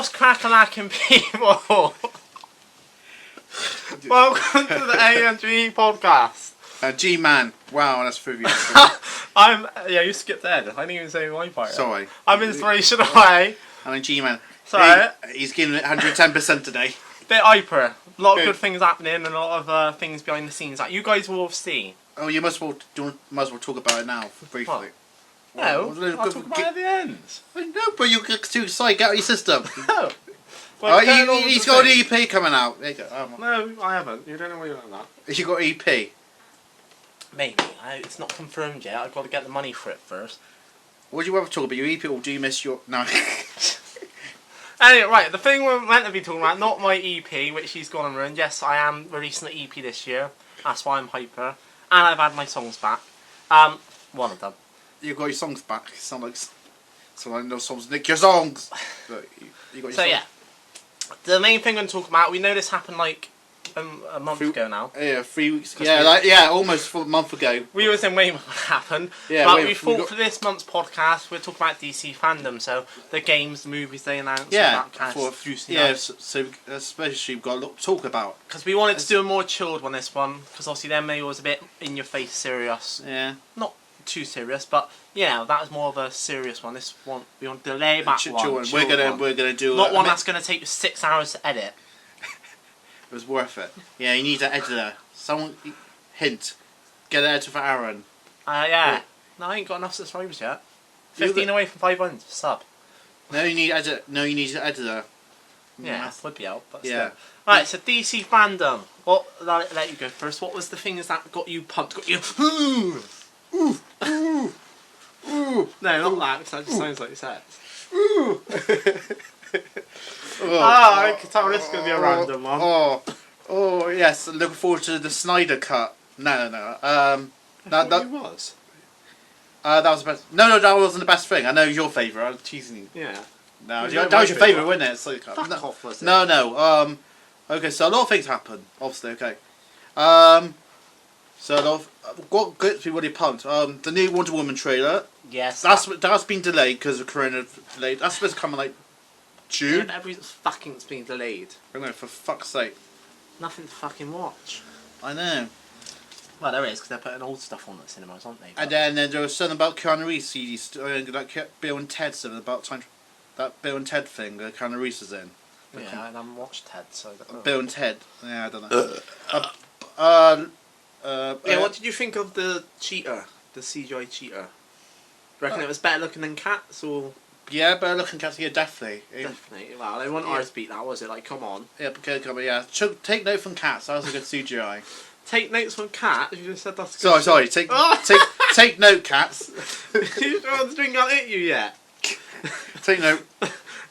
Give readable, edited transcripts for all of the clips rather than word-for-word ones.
What's cracking people? Welcome to the AMG podcast. G-Man. Wow, that's trivia. You skipped ahead. I didn't even say my part. Sorry. I'm Inspiration Away. And I'm G-Man. Sorry. He's giving it 110% today. Bit hyper. A lot of good things happening and a lot of things behind the scenes that you guys will see. Oh, you might as well talk about it now, briefly. What? No, I'll talk about it at the end. No, but you're too excited. Get out of your system. No. Well, he's got an EP coming out. There you go. No, I haven't. You don't know where you're at that. You got EP? Maybe. It's not confirmed yet. I've got to get the money for it first. Would you ever talk about your EP or do you miss your... No. Anyway, right, the thing we're meant to be talking about, not my EP, which he's gone and ruined. Yes, I am releasing an EP this year. That's why I'm hyper. And I've had my songs back. One of them. You got your songs back. Sound like no songs. Nick your songs. You got your songs. Yeah, the main thing I'm talking about. We know this happened like a month ago now. Yeah, 3 weeks. Almost a month ago. We was in Weymouth when it happened. Yeah, but we thought for this month's podcast we're talking about DC fandom. So the games, the movies they announced. Yeah, so especially we've got a lot to talk about. Because we wanted to do a more chilled one this one. Because obviously them maybe was a bit in your face serious. Yeah. Not too serious, but yeah, that was more of a serious one. This one we want to delay back one. We're gonna do not one that's gonna take you 6 hours to edit. It was worth it. Yeah, you need an editor. Someone hint. Get an editor for Aaron. Yeah. No, I ain't got enough subscribers yet. 15 away from 500 sub. No, you need an editor. Yeah, would be out, but still. Right, so DC fandom. Well, I'll let you go first. What was the things that got you pumped? Got you? No, not that, because that just sounds like sex. I can tell this is going to be a random one. Oh, yes, looking forward to the Snyder cut. No. That was. That was the best. No, that wasn't the best thing. I know your favourite. I'm teasing you. Yeah. No, that was your favourite, wasn't it? So, Fuck off, was it? No. Okay, so a lot of things happen, obviously, okay. So a lot of what gets me really pumped. The new Wonder Woman trailer. Yes. That's been delayed because of Corona delayed. That's supposed to come in like June. Every fucking's been delayed. I know, for fuck's sake. Nothing to fucking watch. I know. Well, there is, because they're putting old stuff on at cinemas, aren't they? But... And then there was something about Keanu Reeves. That Bill and Ted something about time. That Bill and Ted thing that Keanu Reeves was in. Yeah, I haven't watched Ted, so I don't know. Bill and Ted. Yeah, I don't know. What did you think of the cheetah? The CGI cheetah? Reckon it was better looking than Cats, or...? Yeah, better looking Cats, yeah, definitely. Definitely. Well, they weren't ours beat that, was it? Like, come on. Yeah, yeah. Take note from Cats, that was a good CGI. Take notes from Cats? You just said that's good. Sorry, take note, Cats. You don't want the drink can't hit you yet? Take note.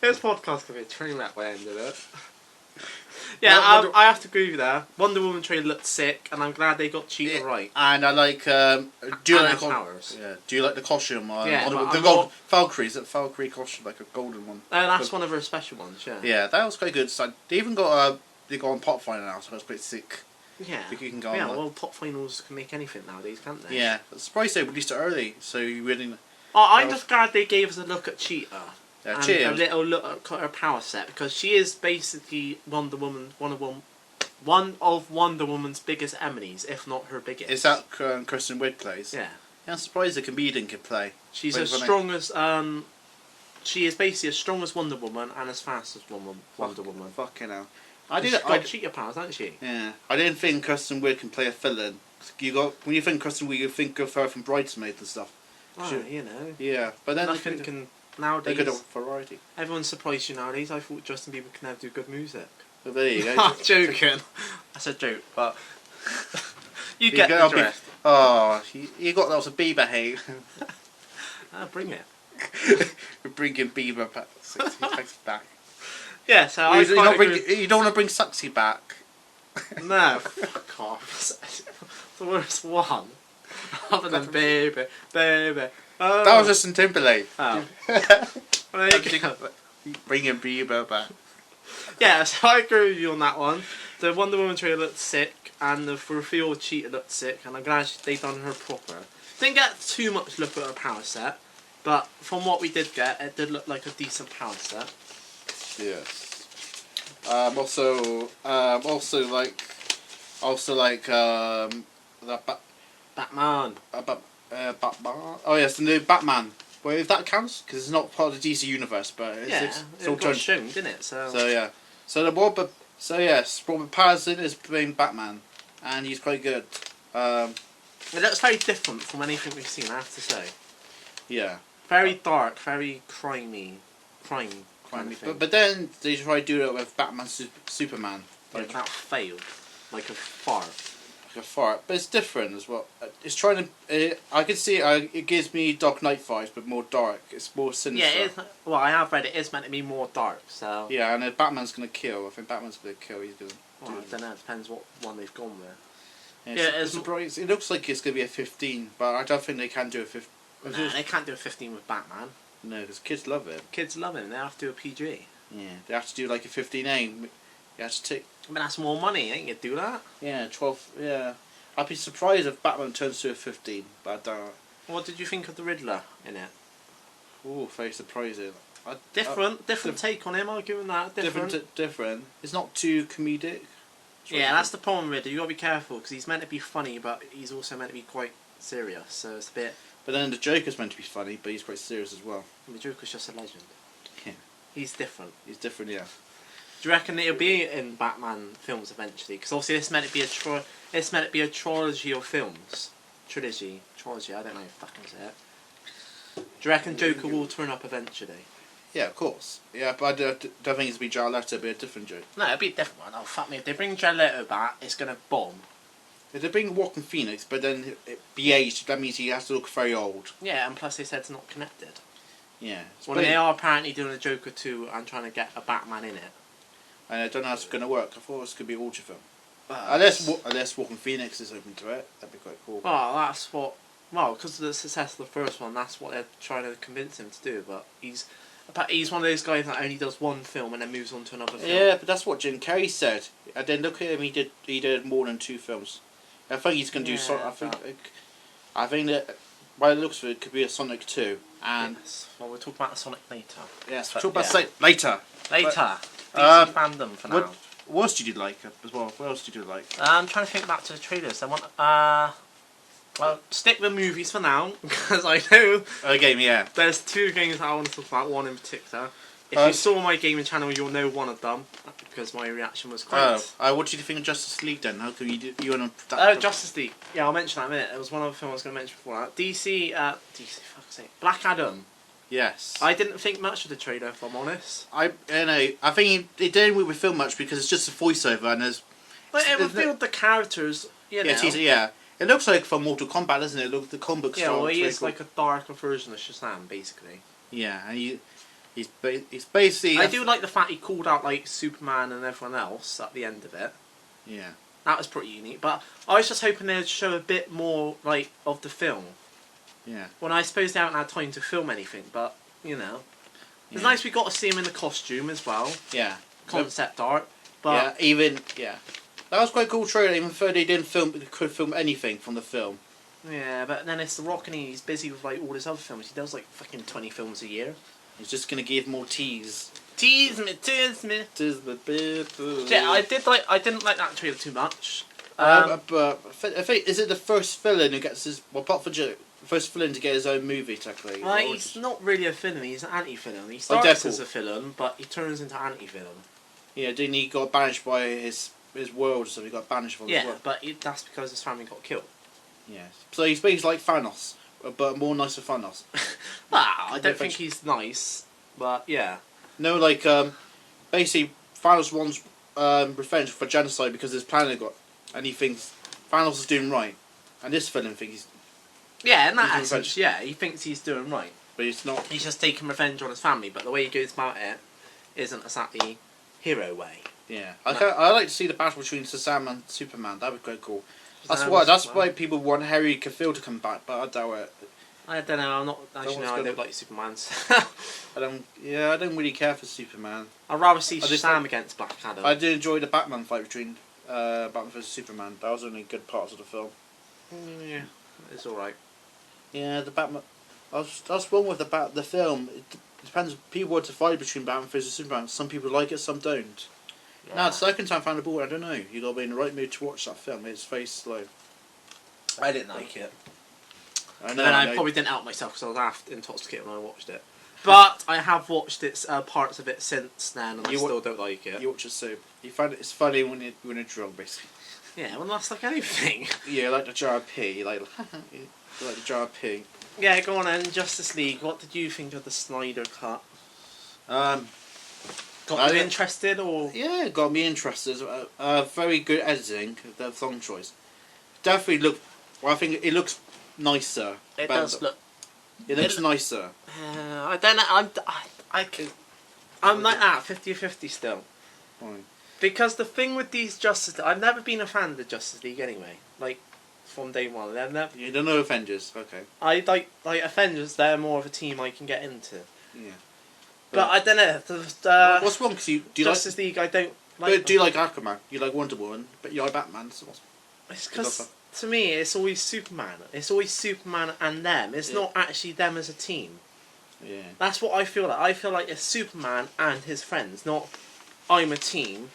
This podcast could be a train wreck by the end of it. Yeah, I have to agree with you there. Wonder Woman trailer looked sick, and I'm glad they got Cheetah right. And I like. Do you like powers? Yeah. Do you like the costume? The gold Valkyrie. Is it Valkyrie costume, like a golden one? That's one of her special ones. Yeah. Yeah, that was quite good. So they even got they got on Pop Final now, so that's pretty sick. Yeah. You can go well, Pop Finals can make anything nowadays, can't they? Yeah. I'm surprised they released it early, so you really. I'm just glad they gave us a look at Cheetah. Yeah, and a little look at her power set, because she is basically Wonder Woman, one of Wonder Woman's biggest enemies, if not her biggest. Is that Kristen Wiig plays? Yeah. I'm surprised a comedian can play. She's as strong as she is basically as strong as Wonder Woman and as fast as Wonder Woman. Fucking hell. She's got cheetah powers, hasn't she? Yeah. I didn't think Kristen Wiig can play a villain. When you think Kristen Wiig, you think of her from Bridesmaids and stuff. You know. Yeah, but then nothing can nowadays. They could have variety. Everyone's surprised you nowadays. I thought Justin Bieber can never do good music. Well, there you go. I'm joking. That's a joke, but you get the drift. You got lots of Bieber hate. Bring it. We're bringing Bieber back. 60 takes back. Yeah, so you don't want to bring Suxy back. No, fuck off. It's the worst one. Other than baby. Oh. That was Justin Timberlake. Oh. Bringing Bieber back. Yeah, so I agree with you on that one. The Wonder Woman trailer looked sick, and the reveal of Cheetah looked sick, and I'm glad they done her proper. Didn't get too much look at her power set, but from what we did get, it did look like a decent power set. Yes. Also like the Batman. Batman. Oh yes, the new Batman. Well, if that counts, because it's not part of the DC universe, but it's all it got turned. shown, didn't it? So yeah. So yes, Robert Pattinson is playing Batman, and he's quite good. It looks very different from anything we've seen, I have to say. Yeah. Very dark, very crime kind of thing. But then they try to do it with Batman Superman. Yeah, that failed. Like a fart. Like a fart. But it's different as well. It's trying to. I can see it gives me Dark Knight vibes, but more dark. It's more sinister. Yeah, it is, well, I have read it is meant to be more dark, so. Yeah, and if Batman's gonna kill. I think Batman's gonna kill. He's gonna. Well, I don't know. It depends what one they've gone with. It looks like it's gonna be a 15, but I don't think they can do a 15. Nah, they can't do a 15 with Batman. No, because kids love it. Kids love him. They have to do a PG. Yeah, they have to do like a 15A. You have to take. But that's more money, ain't you? Do that. Yeah, 12. Yeah, I'd be surprised if Batman turns to a 15, but I don't. What did you think of the Riddler in it? Oh, very surprising. Different take on him. I'll give him that. Different. It's not too comedic. Yeah, that's the problem with Riddler. You gotta be careful because he's meant to be funny, but he's also meant to be quite serious. So it's a bit. But then the Joker's meant to be funny, but he's quite serious as well. The Joker's just a legend. Yeah. He's different. He's different, yeah. Do you reckon it'll be in Batman films eventually? Because obviously this meant to be a trilogy of films. Trilogy. I don't know if fucking say it. Do you reckon Joker will turn up eventually? Yeah, of course. Yeah, but I don't think it's be Jared Leto. It'll be a different Joker. No, it'll be a different one. Oh fuck me! If they bring Jared Leto back, it's gonna bomb. If they bring Joaquin Phoenix, but then it be aged, that means he has to look very old. Yeah, and plus they said it's not connected. Yeah. Well, they are apparently doing a Joker 2 and trying to get a Batman in it. And I don't know how it's going to work. I thought it was going to be an Ultra film. Unless Joaquin Phoenix is open to it, that'd be quite cool. Well, that's what. Well, because of the success of the first one, that's what they're trying to convince him to do. But he's one of those guys that only does one film and then moves on to another film. Yeah, but that's what Jim Carrey said. And then look at him. He did more than 2 films. I think he's going to do. I think that by the looks of it, could be a Sonic 2. And yes. Well, we'll talk about the Sonic later. Yes, we'll talk about Sonic later. Later. DC fandom for now. What else did you like as well? What else did you like? I'm trying to think back to the trailers. I want. Well, stick with movies for now because I know. A game, yeah. There's 2 games that I want to talk about. One in particular. If you saw my gaming channel, you'll know one of them because my reaction was great. What did you think of Justice League then? How come you on that? Justice League. Yeah, I'll mention that in a minute. There was one other film I was going to mention before that. DC, fuck's sake. Black Adam. Yes. I didn't think much of the trailer, if I'm honest. I think it didn't really film much because it's just a voiceover and there's. But it revealed the characters. You know. Yeah. It looks like from Mortal Kombat, doesn't it? It looks the comic style. Yeah, well, he is like a darker version of Shazam, basically. Yeah, and he's basically. I do like the fact he called out like Superman and everyone else at the end of it. Yeah. That was pretty unique, but I was just hoping they'd show a bit more like of the film. Yeah. Well, I suppose they haven't had time to film anything, but you know, it's nice we got to see him in the costume as well. Yeah. Concept art, but that was quite a cool trailer. Even though they could film anything from the film. Yeah, but then it's The Rock and he's busy with like all his other films. He does like fucking 20 films a year. He's just gonna give more tease. Tease me. Yeah, I didn't like that trailer too much. But I think is it the first villain who gets his apart from Joe, first villain to get his own movie technically? Well, he's not really a villain. He's an anti-villain. He starts as a villain, but he turns into anti-villain. Yeah, didn't he got banished by his world? So he got banished from his world. But that's because his family got killed. Yes. So he's basically like Thanos, but more nicer Thanos. Well, I don't think he's nice, but yeah. No, like basically Thanos wants revenge for genocide because his planet got, and he thinks Thanos is doing right, and this villain thinks in that essence, he thinks he's doing right, but he's not. He's just taking revenge on his family, but the way he goes about it isn't exactly hero way. Yeah, I like to see the battle between Shazam and Superman. That would be quite cool. That's why people want Henry Cavill to come back, but I doubt it. I don't know. I'm not actually. I don't like Superman's. I don't really care for Superman. I'd rather see Shazam against Black Adam. I did enjoy the Batman fight between Batman vs Superman. That was only good parts of the film. Yeah, it's all right. Yeah, the Batman. I was wrong with the film. depends. People want to fight between Batman versus Superman. Some people like it, some don't. Yeah. Now, the second time found the ball. I don't know. You got to be in the right mood to watch that film. It's very slow. I didn't like it. I know. And then I probably didn't help myself because I was half intoxicated when I watched it. But I have watched parts of it since then, and I still don't like it. You watch it so you find it's funny when you're drunk, basically. Yeah, well, that's like anything. Yeah, like the jar of pee. You like the jar of pee. Yeah, go on then. Justice League. What did you think of the Snyder cut? Got you interested, or? Yeah, it got me interested. Very good editing. The song choice. Definitely look. Well, I think it looks nicer. It does look. It looks nicer. I don't know. I'm like that 50-50 still. Fine. Because the thing with these I've never been a fan of the Justice League anyway. Like from day one, You don't know Avengers, okay? I like Avengers. They're more of a team I can get into. Yeah. But I don't know. What's wrong? Cause do you Justice League, I don't like. But do you like Aquaman? You like Wonder Woman, but you like Batman. So it's because to me, it's always Superman. It's always Superman and them. It's not actually them as a team. Yeah. That's what I feel like. I feel like it's Superman and his friends, not I'm a team.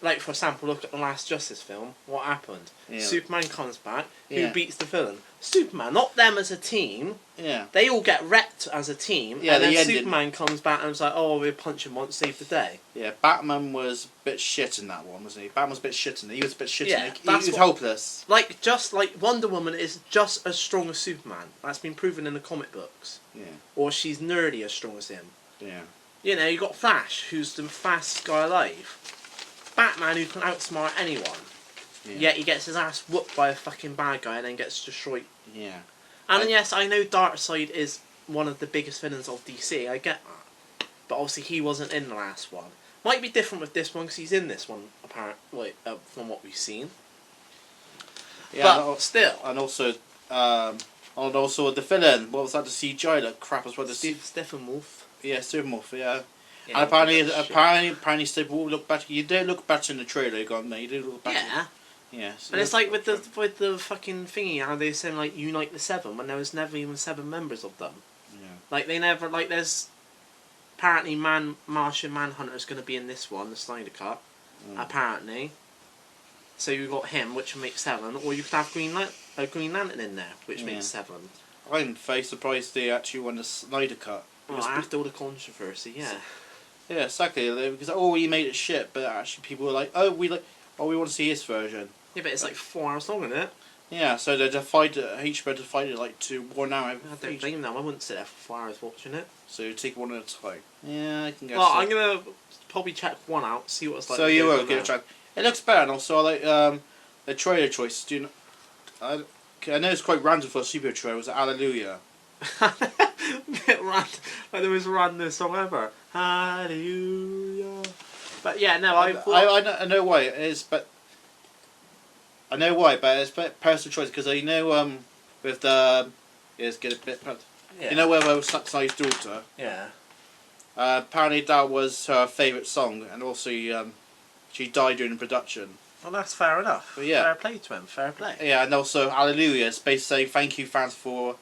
Like, for example, look at the last Justice film. What happened? Yeah. Superman comes back. Who beats the villain? Superman. Not them as a team. Yeah. They all get wrecked as a team. Yeah, and then ended. Superman comes back and was like, oh, we'll punch him once, save the day. Yeah, Batman was a bit shit in that one, wasn't he? Batman was a bit shit in it. He was a bit shit in it. He was hopeless. Just like Wonder Woman is just as strong as Superman. That's been proven in the comic books. Yeah. Or she's nearly as strong as him. Yeah. You know, you got Flash, who's the fastest guy alive. Batman, who can outsmart anyone. Yeah. Yet he gets his ass whooped by a fucking bad guy and then gets destroyed. Yeah. And then, yes, I know Darkseid is one of the biggest villains of DC, I get that. But obviously he wasn't in the last one. Might be different with this one because he's in this one, apparently, from what we've seen. Yeah, but still. And also the villain. What was that? The CGI looked crap as well. Steppenwolf. Yeah, Steppenwolf. Yeah. Yeah, and apparently, Steppenwolf look better. You do look better in the trailer. You got me. You do look better. Yeah. Yeah. So and it's like with the fucking thingy, how they saying like unite the seven when there was never even 7 members of them. Yeah. Like they never there's apparently Martian Manhunter's going to be in this one, the Snyder Cut. Apparently. So you got him, which makes 7, or you could have Green Lantern in there, which makes 7. I'm very surprised they actually won the Snyder Cut. Well, after all the controversy, yeah. Yeah, exactly. Because he made it shit, but actually people were like, we want to see his version. Yeah, but it's like 4 hours long, isn't it? Yeah, so they divided HBO divided like to 1 hour. I don't blame them. I wouldn't sit there for 4 hours watching it. So you take one at a time. Yeah, I can guess. Well, I'm gonna probably check one out, see what it's like. So you will give it a try. It looks better, and also I like the trailer choice. Do you know, I know it's quite random for a superhero trailer. It was Hallelujah. Bit random. Like there was a random song ever. Hallelujah. But yeah, no, I know why it is, but I know why, but it's personal choice because I know with the get a bit. Yeah. You know where was Snyder's daughter? Yeah. Apparently that was her favourite song, and also she died during production. Well, that's fair enough. But yeah. Fair play to him. Fair play. Yeah, and also Hallelujah is basically saying thank you fans for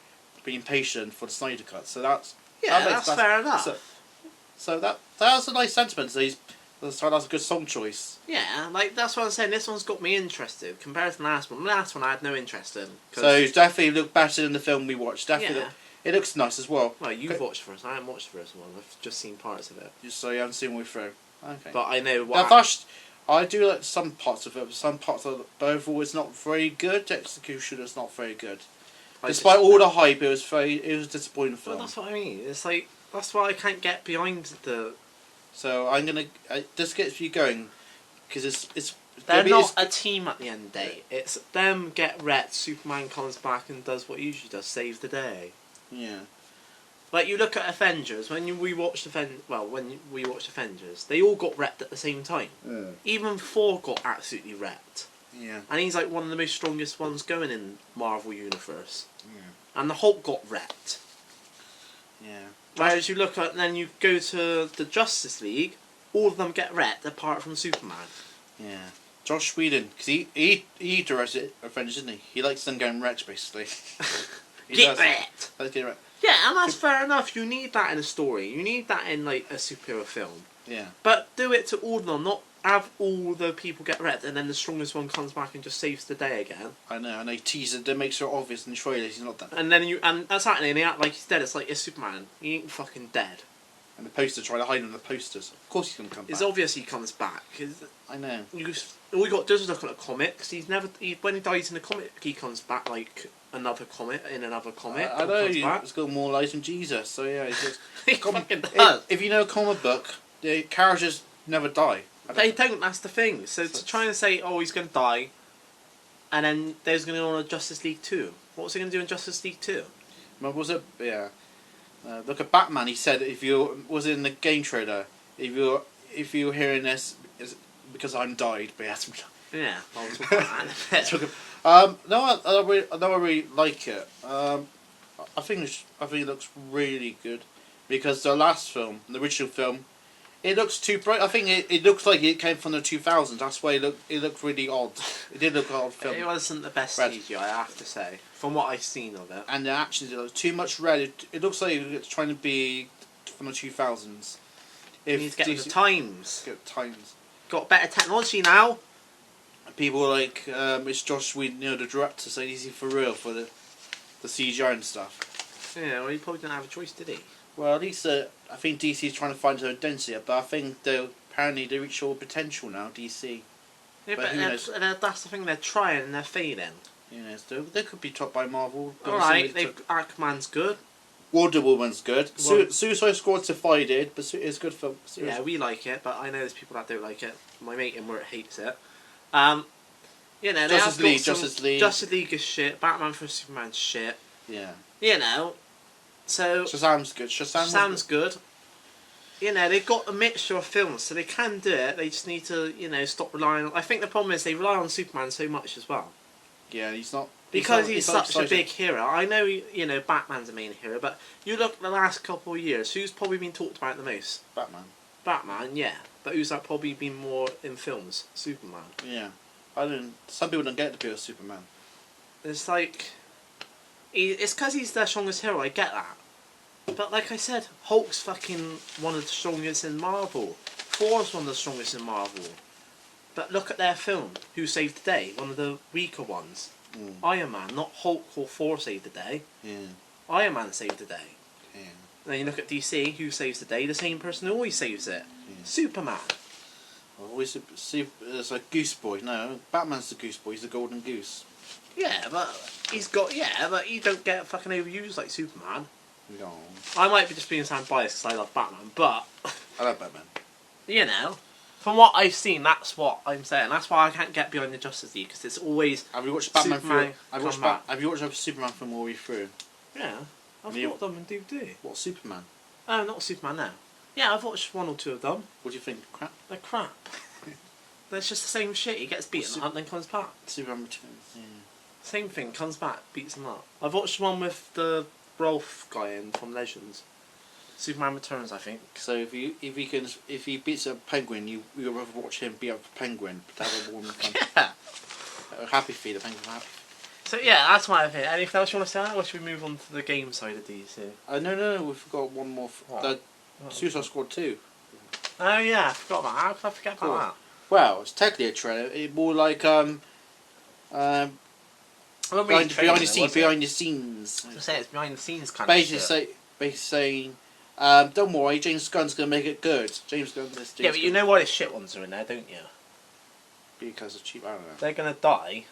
being patient for the Snyder Cut. So that's that's fair enough. So that's a nice sentiment. So that's a good song choice. Yeah, like that's what I'm saying. This one's got me interested compared to the last one. The last one I had no interest in. So it definitely looked better than the film we watched. Definitely, it looks nice as well. Well, you've watched the first. I haven't watched the first one. I've just seen parts of it. So you haven't seen all the way through. Okay. But I know what. Now, I do like some parts of it. Some parts of it, but overall, it's not very good. The execution is not very good. Despite all the hype, it was a disappointing film. Well, that's what I mean. It's like that's why I can't get behind the. So I'm gonna. This gets you going, because it's. They're not a team at the end of the day. It's them get wrecked. Superman comes back and does what he usually does, saves the day. Yeah. Like you look at Avengers when we watched Avengers, they all got wrecked at the same time. Yeah. Even Thor got absolutely wrecked. Yeah. And he's like one of the most strongest ones going in Marvel Universe. Yeah. And the Hulk got wrecked. Yeah. Whereas you look at, then you go to the Justice League, all of them get wrecked apart from Superman. Yeah. Josh Whedon, because he directed Avengers, didn't he? He likes them getting wrecked, basically. Get wrecked. Let's get wrecked. Yeah, and that's fair enough. You need that in a story. You need that in like a superhero film. Yeah. But do it to all of them, not have all the people get wrecked and then the strongest one comes back and just saves the day again. I know, and they tease it. They make sure obvious in the trailers he's not dead. And then and that's happening. And they act like he's dead. It's like it's Superman. He ain't fucking dead. And the posters try to hide in the posters. Of course he's gonna come back. It's obvious he comes back. I know. All you got to do is look at a comic. Cause when he dies in a comic, he comes back like another comic in another comic. I know. It's got more life than Jesus. So yeah, it's just, he fucking does. If you know a comic book, the characters never die. They don't. That's the thing. So to try and say, oh, he's gonna die, and then there's gonna go on a Justice League 2. What was he gonna do in Justice League 2? What was it? Yeah. Look at Batman. He said, "If you was in the game trailer, if you're hearing this, it's because I'm died." But he hasn't died. Yeah, I was talking about that in a bit. No, I really like it. I think it looks really good because the last film, the original film, it looks too bright. I think it looks like it came from the 2000s. That's why it looked really odd. It did look odd film. It wasn't the best CGI, I have to say, from what I've seen of it. And the actions, it looks too much red. It looks like it's trying to be from the 2000s. You need to get with the times. Get times. Got better technology now. People like it's Josh Whedon, the director, saying is he for real for the CGI and stuff. Yeah, well, he probably didn't have a choice, did he? Well, at least I think DC is trying to find her identity, but I think apparently they reach all potential now. DC. Yeah, but who knows? That's the thing. They're trying and they're failing. You know, they could be topped by Marvel. Alright, Aquaman's good. Wonder Woman's good. Suicide Squad's divided, but it's good film. Yeah, we like it, but I know there's people that don't like it. My mate in work hates it. You know, Justice League. Justice League is shit. Batman vs Superman's shit. Yeah. You know, so Shazam's good. Shazam's good. You know, they've got a mixture of films, so they can do it. They just need to, stop relying on... I think the problem is they rely on Superman so much as well. Yeah, he's not... Because he's such a big hero. I know, Batman's the main hero, but you look at the last couple of years, who's probably been talked about the most? Batman, yeah. But who's probably been more in films? Superman. Yeah. Some people don't get the appeal of Superman. It's like... It's because he's the strongest hero, I get that. But like I said, Hulk's fucking one of the strongest in Marvel. Thor's one of the strongest in Marvel. But look at their film, Who Saved the Day? One of the weaker ones. Iron Man, not Hulk or Thor saved the day. Yeah. Iron Man saved the day. Yeah. Then you look at DC, Who Saves the Day? The same person who always saves it. Yeah. Superman. Always see, it's like Goose Boy. No, Batman's the Goose Boy. He's the Golden Goose. Yeah, but but he don't get fucking overused like Superman. No. I might be just being sound biased because I love Batman, but I love Batman. From what I've seen, that's what I'm saying. That's why I can't get behind the Justice League because it's always. Have you watched Batman Superman film? Have you watched a Superman film all the way through? Yeah, I've watched them and DVD. What, Superman? Oh, not Superman now. Yeah, I've watched one or two of them. What do you think? Crap. They're crap. It's just the same shit. He gets beaten up and then comes back. Superman Returns. Yeah. Same thing. Comes back, beats him up. I've watched one with the Rolf guy in from Legends. Superman Returns, I think. So if he beats a penguin, you'll rather watch him beat up a penguin, but have a warm fun. Yeah. Happy feet, a penguin happy. So yeah, that's my opinion. Anything else you want to say, or should we move on to the game side of DC? No, we forgot one more. Suicide Squad 2. Oh yeah, I forgot about that. How could I forget about that? Well, it's technically a trailer. It's more like behind the scenes. I was say it's behind the scenes kind of shit. Basically saying, don't worry, James Gunn's gonna make it good. Yeah, but you know why the shit ones are in there, don't you? Because it's cheap. I don't know. They're gonna die,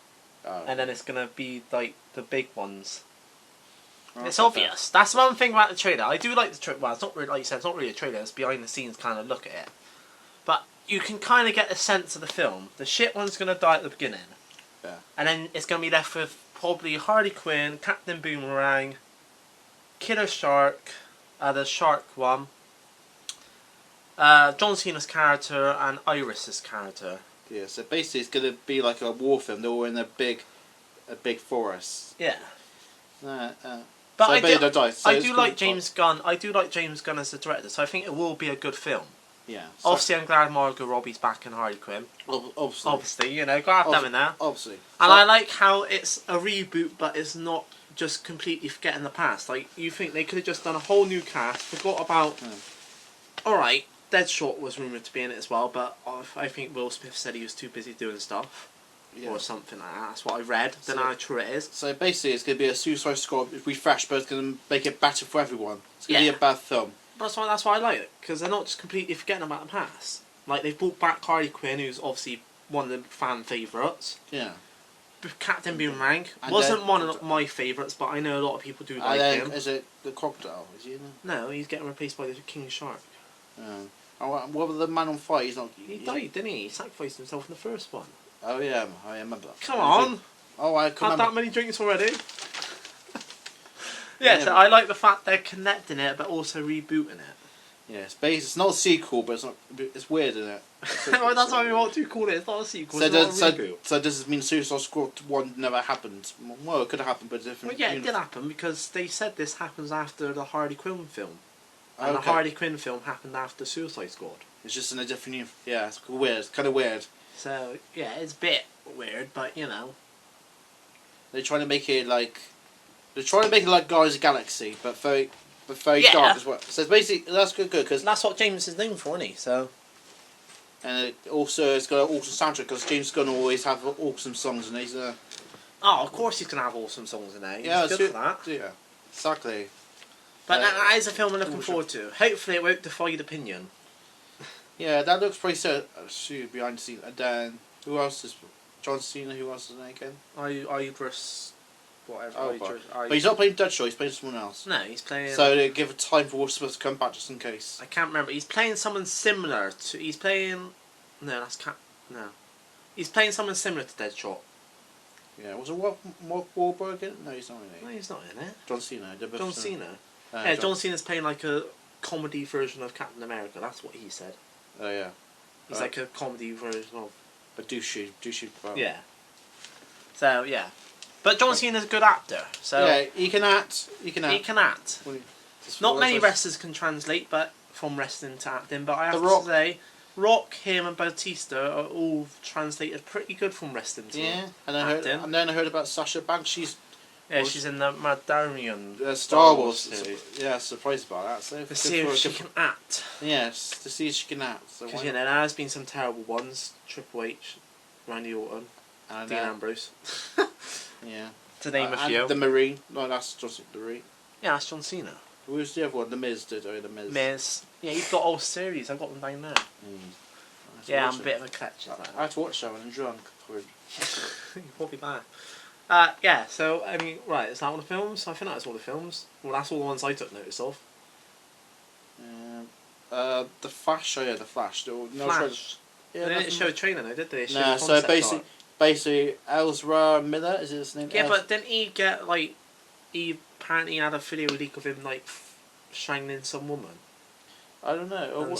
and then it's gonna be like the big ones. It's obvious. That's one thing about the trailer. I do like the trailer. Well, it's not really, like you said, it's not really a trailer. It's behind the scenes kind of look at it. But you can kind of get a sense of the film. The shit one's going to die at the beginning. Yeah. And then it's going to be left with probably Harley Quinn, Captain Boomerang, Killer Shark, the Shark one, John Cena's character, and Iris's character. Yeah, so basically it's going to be like a war film. They're all in a big forest. Yeah. But so I do like James Gunn. I do like James Gunn as the director, so I think it will be a good film. Yeah. So obviously, I'm glad Margot Robbie's back in Harley Quinn. Obviously, gotta have them in there. Obviously. And I like how it's a reboot, but it's not just completely forgetting the past. Like, you think they could have just done a whole new cast, forgot about... Alright, Deadshot was rumoured to be in it as well, but I think Will Smith said he was too busy doing stuff. Yeah. Or something like that. That's what I read. Don't know how true it is. So basically, it's going to be a Suicide Squad refresh, but it's going to make it better for everyone. It's going to be a bad film. But that's why I like it, because they're not just completely forgetting about the past. Like, they've brought back Harley Quinn, who's obviously one of the fan favourites. Yeah. Captain Boomerang And wasn't one of my favourites, but I know a lot of people do like him. Is it the crocodile? Is he in there? No, he's getting replaced by the King Shark. Oh, what was the Man on Fire? He's not. He died, didn't he? He sacrificed himself in the first one. Oh yeah, I remember that. Come on! Oh, I Had that many drinks already? So I like the fact they're connecting it, but also rebooting it. Yeah, it's not a sequel, but it's weird, isn't it? Well, that's why we want to call it. It's not a sequel. So it's not a reboot. so does this mean Suicide Squad 1 never happened? Well, it could have happened, but different. Well, yeah, it did happen because they said this happens after the Harley Quinn film. And Okay. the Harley Quinn film happened after Suicide Squad. It's just in a different. Yeah, it's weird. It's kind of weird. So, yeah, it's a bit weird, but you know. They're trying to make it like. They're trying to make it like Guardians of the Galaxy, but very dark as well. So it's basically that's good because that's what James is known for, isn't he? So. And it's got an awesome soundtrack because James Gunn always have awesome songs and he's Oh, of course he's gonna have awesome songs in there. He's good for that. Yeah, exactly. But that is a film I'm looking forward to. Hopefully it won't divide opinion. Yeah, that looks pretty sad. Behind the scenes. And then who else is John Cena? Who else is in it again? Idris, whatever. Oh, but he's not playing Deadshot. He's playing someone else. No, he's playing. So they give a time for Will Smith to come back just in case. I can't remember. He's playing someone similar to. He's playing. No, that's No, he's playing someone similar to Deadshot. Yeah, was it Mark Wahlberg in it? No, he's not in it. No, he's not in it. John Cena. John Cena. Yeah, John Cena's playing like a comedy version of Captain America. That's what he said. Oh yeah. He's like a comedy version of. A douchey. Yeah. So yeah, but John Cena's a good actor. So yeah, he can act. He can act. Not many wrestlers can translate, but from wrestling to acting. But I have to say, Rock, him, and Batista are all translated pretty good from wrestling to acting. And then I heard about Sasha Banks. She's in the Mandalorian Star Wars series. Yeah, surprised about that. So to see if she can act. Yes, to see if she can act. Because there has been some terrible ones. Triple H, Randy Orton, Dean Ambrose. Yeah. To name a few. The Marine. No, that's just the Marine. Yeah, that's John Cena. Who was the other one? The Miz did. The Miz. Miz. Yeah, you've got all series. I've got them down there. Yeah, I'm a bit of a catch. I had to watch that when I'm drunk. You're probably bad. Yeah, so, I mean, right, is that all the films? I think that's all the films. Well, that's all the ones I took notice of. The Flash, oh yeah, the Flash. Flash. Yeah, they didn't show a trailer, though, did they? No, so basically, Ezra Miller, is his name? Yeah, but didn't he get, like, he apparently had a video leak of him, like, strangling some woman? I don't know. And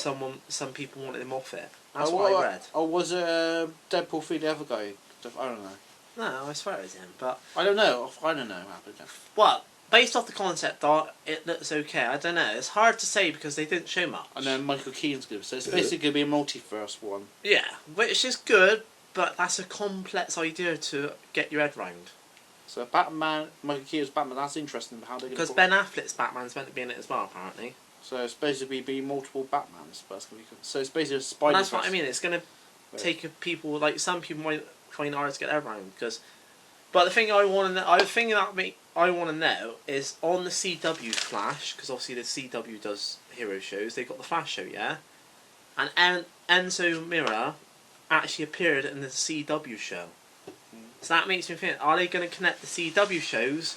some people wanted him off it. That's what I read. Or was it Deadpool 3 the other guy? I don't know. No, I swear it was him, but... I don't know. I don't know what happened. Well, based off the concept art, it looks okay. I don't know. It's hard to say because they didn't show much. And then Michael Keaton's good, so it's basically going to be a multiverse one. Yeah, which is good, but that's a complex idea to get your head round. So Batman, Michael Keaton's Batman, that's interesting. How they because Ben Affleck's Batman's meant to be in it as well, apparently. So it's basically be multiple Batmans, but it's going to be good. So it's basically a spider. That's what I mean. It's going to take people, like some people might find it hard to get their head around because. But the thing I want to know is on the CW Flash, because obviously the CW does hero shows. They've got the Flash show, yeah, and Enzo Mira actually appeared in the CW show. So that makes me think: are they going to connect the CW shows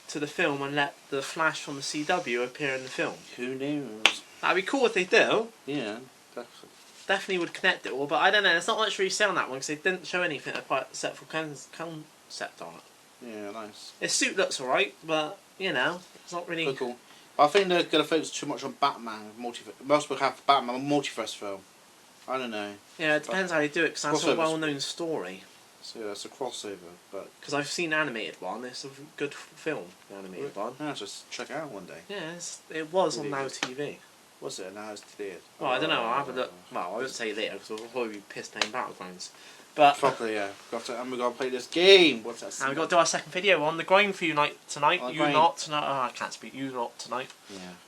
to the film and let the Flash from the CW appear in the film? Who knows? That'd be cool if they do. Yeah, definitely. Definitely would connect it all, but I don't know. There's not much really on that one because they didn't show anything except for concept art. Yeah, nice. His suit looks alright, but you know, it's not really cool. But I think they're going to focus too much on Batman. Most will have Batman a multiverse film. I don't know. Yeah, it depends how they do it because that's a well-known story. So yeah, it's a crossover, but because I've seen the animated one, it's a good film. The animated one. Yeah, just check it out one day. Yeah, it was on Now TV. Was it? Now it's there. Well, I don't know. I'll have a look. Well, I wouldn't say later because I'll probably be pissed playing Battlegrounds. But Properly, yeah. And we got to play this game. What's that? and we've got to do our second video on the grind for you tonight. On the You grind. not tonight. Oh, I can't speak. You not tonight.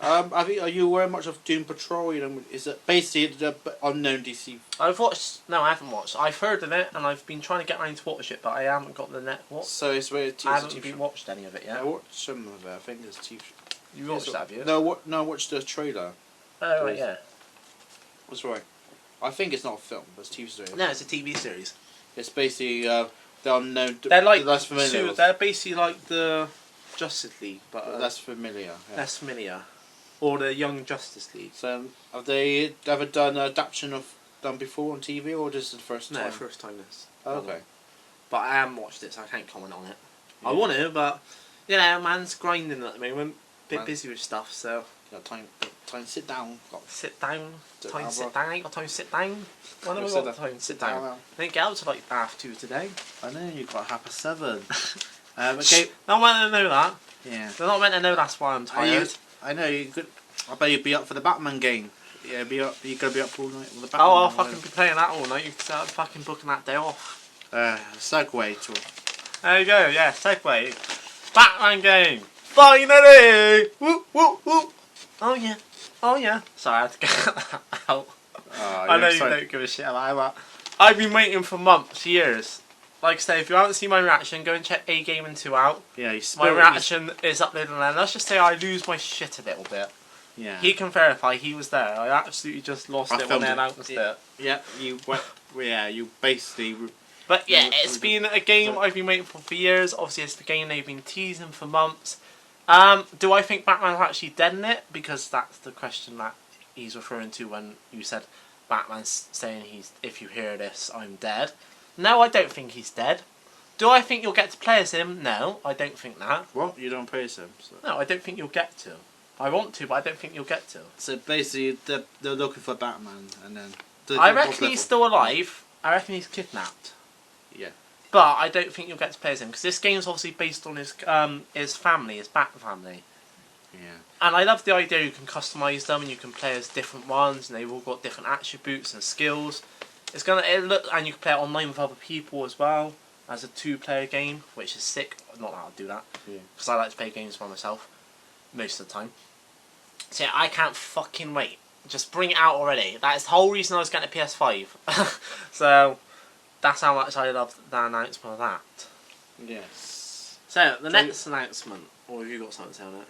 Yeah. Are you aware much of Doom Patrol? You know, is it basically the unknown DC? I've watched. No, I haven't watched. I've heard of it, and I've been trying to get around to watch it, but I haven't got the net. What? So it's where I haven't watched any of it yet. I watched some of it. I think it's TV. You watched that, have you? No, I watched the trailer. Oh, right, yeah. That's right. I think it's not a film, but it's a TV series. No, it's a TV series. It's basically the unknown. They're like less familiar. With. they're basically like the Justice League, but less familiar. Yeah. less familiar, or the Young Justice League. So have they ever done an adaptation of done before on TV, or this is the first time? No, first time this. Okay. But I haven't watched it, so I can't comment on it. Yeah. I want to, but you know, man's grinding at the moment. Bit Man. busy with stuff, so. Got time to sit down. Sit down. Sit Time down, to sit bro. down. Ain't got time to sit down. When have we Sit got down. time to sit down? I didn't get out till like 2:30 today. I know you got 7:30. Okay. No one meant to know that. Yeah. They're not meant to know that's why I'm tired. I know you could. I bet you'd be up for the Batman game. Yeah, be up. You gotta be up all night with the Batman. Oh, I'll fucking be playing that all night. You can start fucking booking that day off. Segue to. There you go. Yeah, segue. Batman game. Finally. Woo woo woo. Oh yeah. Oh yeah. Sorry, I had to get that out. I know you don't give a shit about that. I've been waiting for months, years. Like I say, if you haven't seen my reaction, go and check A Game and 2 out. Yeah, my reaction is uploaded on there. Let's just say I lose my shit a little bit. Yeah. He can verify he was there. I absolutely just lost it when they announced it. Yeah, you went. Yeah, you basically. But yeah, it's been a game I've been waiting for years. Obviously, it's the game they've been teasing for months. Do I think Batman's actually dead in it? Because that's the question that he's referring to when you said Batman's saying if you hear this, I'm dead. No, I don't think he's dead. Do I think you'll get to play as him? No, I don't think that. What? You don't play as him? So. No, I don't think you'll get to. I want to, but I don't think you'll get to. So basically, they're looking for Batman, and then. I reckon he's still alive. I reckon he's kidnapped. Yeah. But I don't think you'll get to play as him because this game's obviously based on his family, his Bat family. Yeah. And I love the idea you can customise them and you can play as different ones, and they've all got different attributes and skills. It's gonna look, and you can play it online with other people as well as a 2-player game, which is sick. Not that I'll do that because I like to play games by myself most of the time. So yeah, I can't fucking wait. Just bring it out already. That is the whole reason I was getting a PS5. So that's how much I love the announcement of that. Yes. So the next announcement, or have you got something to say on it?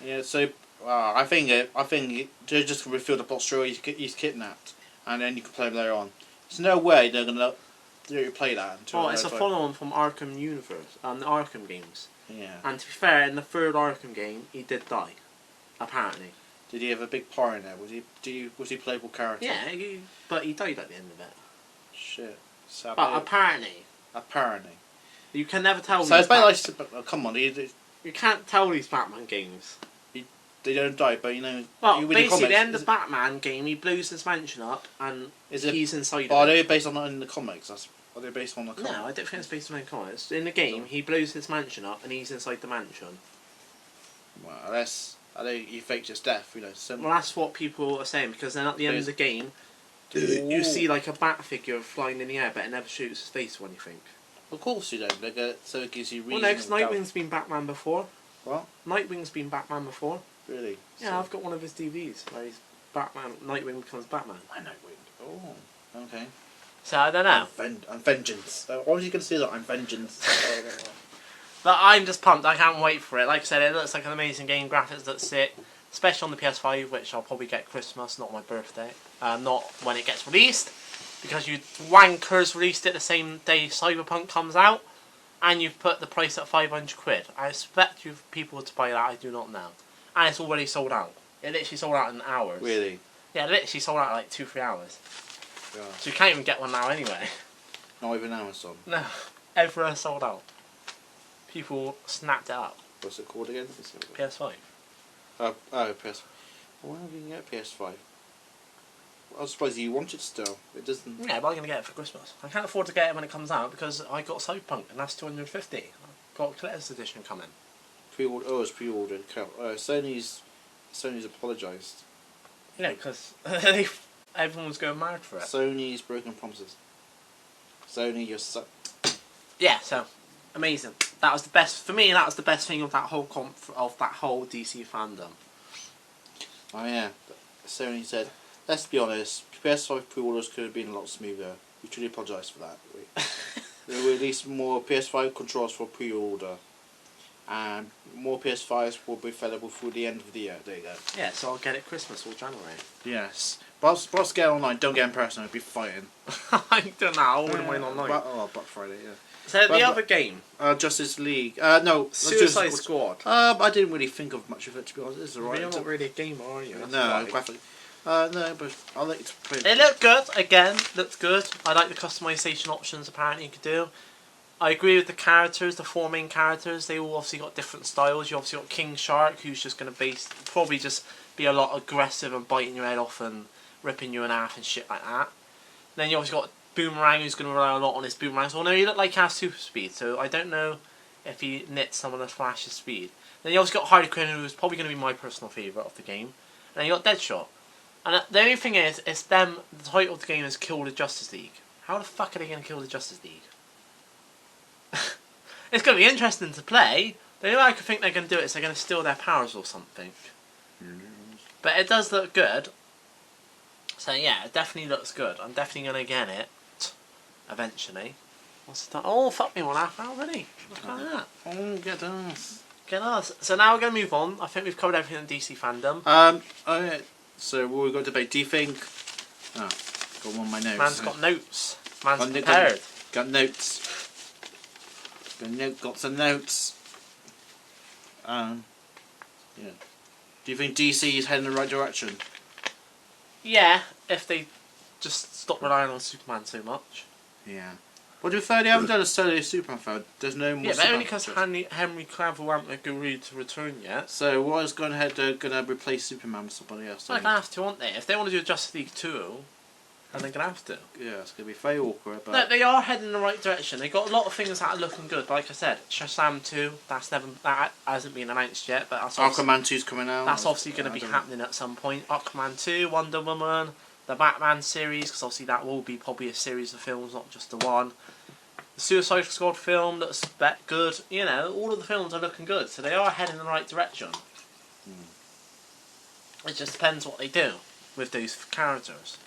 Yeah. So I think they're just gonna reveal the plot story. He's kidnapped, and then you can play him later on. There's no way they're gonna let you play that until. Well, it's a follow-on from Arkham Universe, the Arkham games. Yeah. And to be fair, in the third Arkham game, he did die. Apparently. Did he have a big part in there? Was he playable character? Yeah, but he died at the end of it. Shit. So But apparently. You can never tell. So it's like, come on, you can't tell these Batman games. They don't die, but you know. Well, basically, the end of Batman game, he blows his mansion up, and he's inside. Are they based on that in the comics? Are they based on the comics? No, I don't think it's based on the comics. In the game, he blows his mansion up, and he's inside the mansion. Well, unless he faked his death, you know. Well, that's what people are saying, because then at the end of the game, you see like a bat figure flying in the air, but it never shoots his face or anything. Of course you don't. So it gives you reason. Well, no, because Nightwing's been Batman before. What? Nightwing's been Batman before. Really? Yeah, So I've got one of his DVDs where he's Batman. Nightwing becomes Batman. My Nightwing. Oh, okay. So I don't know. I'm vengeance. What was you going to say that I'm vengeance? But I'm just pumped. I can't wait for it. Like I said, it looks like an amazing game. Graphics look sick, especially on the PS5, which I'll probably get Christmas, not my birthday. Not when it gets released, because you wankers released it the same day Cyberpunk comes out, and you've put the price at 500 quid. I expect you people to buy that. I do not know. And it's already sold out. It literally sold out in hours. Really? Yeah, it literally sold out in like 2-3 hours. Yeah. So you can't even get one now anyway. Not even Amazon. No, everywhere sold out. People snapped it up. What's it called again? PS5. PS5. Why don't you get a PS5? I suppose you want it still. It doesn't. Yeah, but I'm going to get it for Christmas. I can't afford to get it when it comes out because I got Cyberpunk and that's 250. I've got a collector's edition coming. Pre-order. Oh, it's pre-ordered. Sony's apologised. You know, because everyone was going mad for it. Sony's broken promises. Sony, you're so... Yeah, so amazing. That was the best for me. That was the best thing of that whole of that whole DC fandom. Oh yeah, Sony said, let's be honest, PS5 pre-orders could have been a lot smoother. We truly apologise for that. They will release more PS5 controls for pre-order. And more PS5s will be available through the end of the year. There you go. Yeah, so I'll get it Christmas or January. Yes. But get it online, don't get in person, I'd be fighting. I don't know, I wouldn't mind online. Black Friday, yeah. So the other game, Justice League. No, Suicide Squad. I didn't really think of much of it, to be honest. It's alright. You're not really a gamer, are you? No, graphically. No, but I'll let you play it. It looked good, again, looked good. I like the customization options apparently you could do. I agree with the characters, the 4 main characters. They all obviously got different styles. You obviously got King Shark, who's just going to probably just be a lot aggressive and biting your head off and ripping you in half and shit like that. Then you obviously got Boomerang, who's going to rely a lot on his boomerangs. Although he looked like he has super speed, so I don't know if he knits some of the Flash's speed. Then you also got Harley Quinn, who's probably going to be my personal favourite of the game. And then you got Deadshot. And the only thing is, the title of the game is Kill the Justice League. How the fuck are they going to kill the Justice League? It's going to be interesting to play. The only way I could think they're going to do it is they're going to steal their powers or something. But it does look good. So yeah, it definitely looks good. I'm definitely going to get it. Eventually. What's the time? Oh, fuck me, 1.5 hour already. Look at that. Oh, get us. Get us. So now we're going to move on. I think we've covered everything in DC fandom. Okay. So what we've got to debate. Do you think... Oh, got one of my notes. Man's got notes. Man's prepared. Got notes. Got some notes. Yeah. Do you think DC is heading in the right direction? Yeah, if they just stop relying on Superman so much. Yeah. Well, to be fair, they haven't done a solo Superman film. There's no more. Yeah, but Superman only because films. Henry Cavill hasn't agreed to return yet. So what is going ahead? They're going to replace Superman with somebody else. They're going to have to, aren't they? If they want to do a Justice League 2, then they're going to have to. Yeah, it's going to be very awkward. But No, they are heading in the right direction. They got a lot of things that are looking good. Like I said, Shazam 2, that hasn't been announced yet, but that's Aquaman 2's coming out. That's obviously going to be happening at some point. Aquaman 2, Wonder Woman, the Batman series, because obviously that will be probably a series of films, not just the one. The Suicide Squad film looks good. You know, all of the films are looking good, so they are heading in the right direction. It just depends what they do with those characters.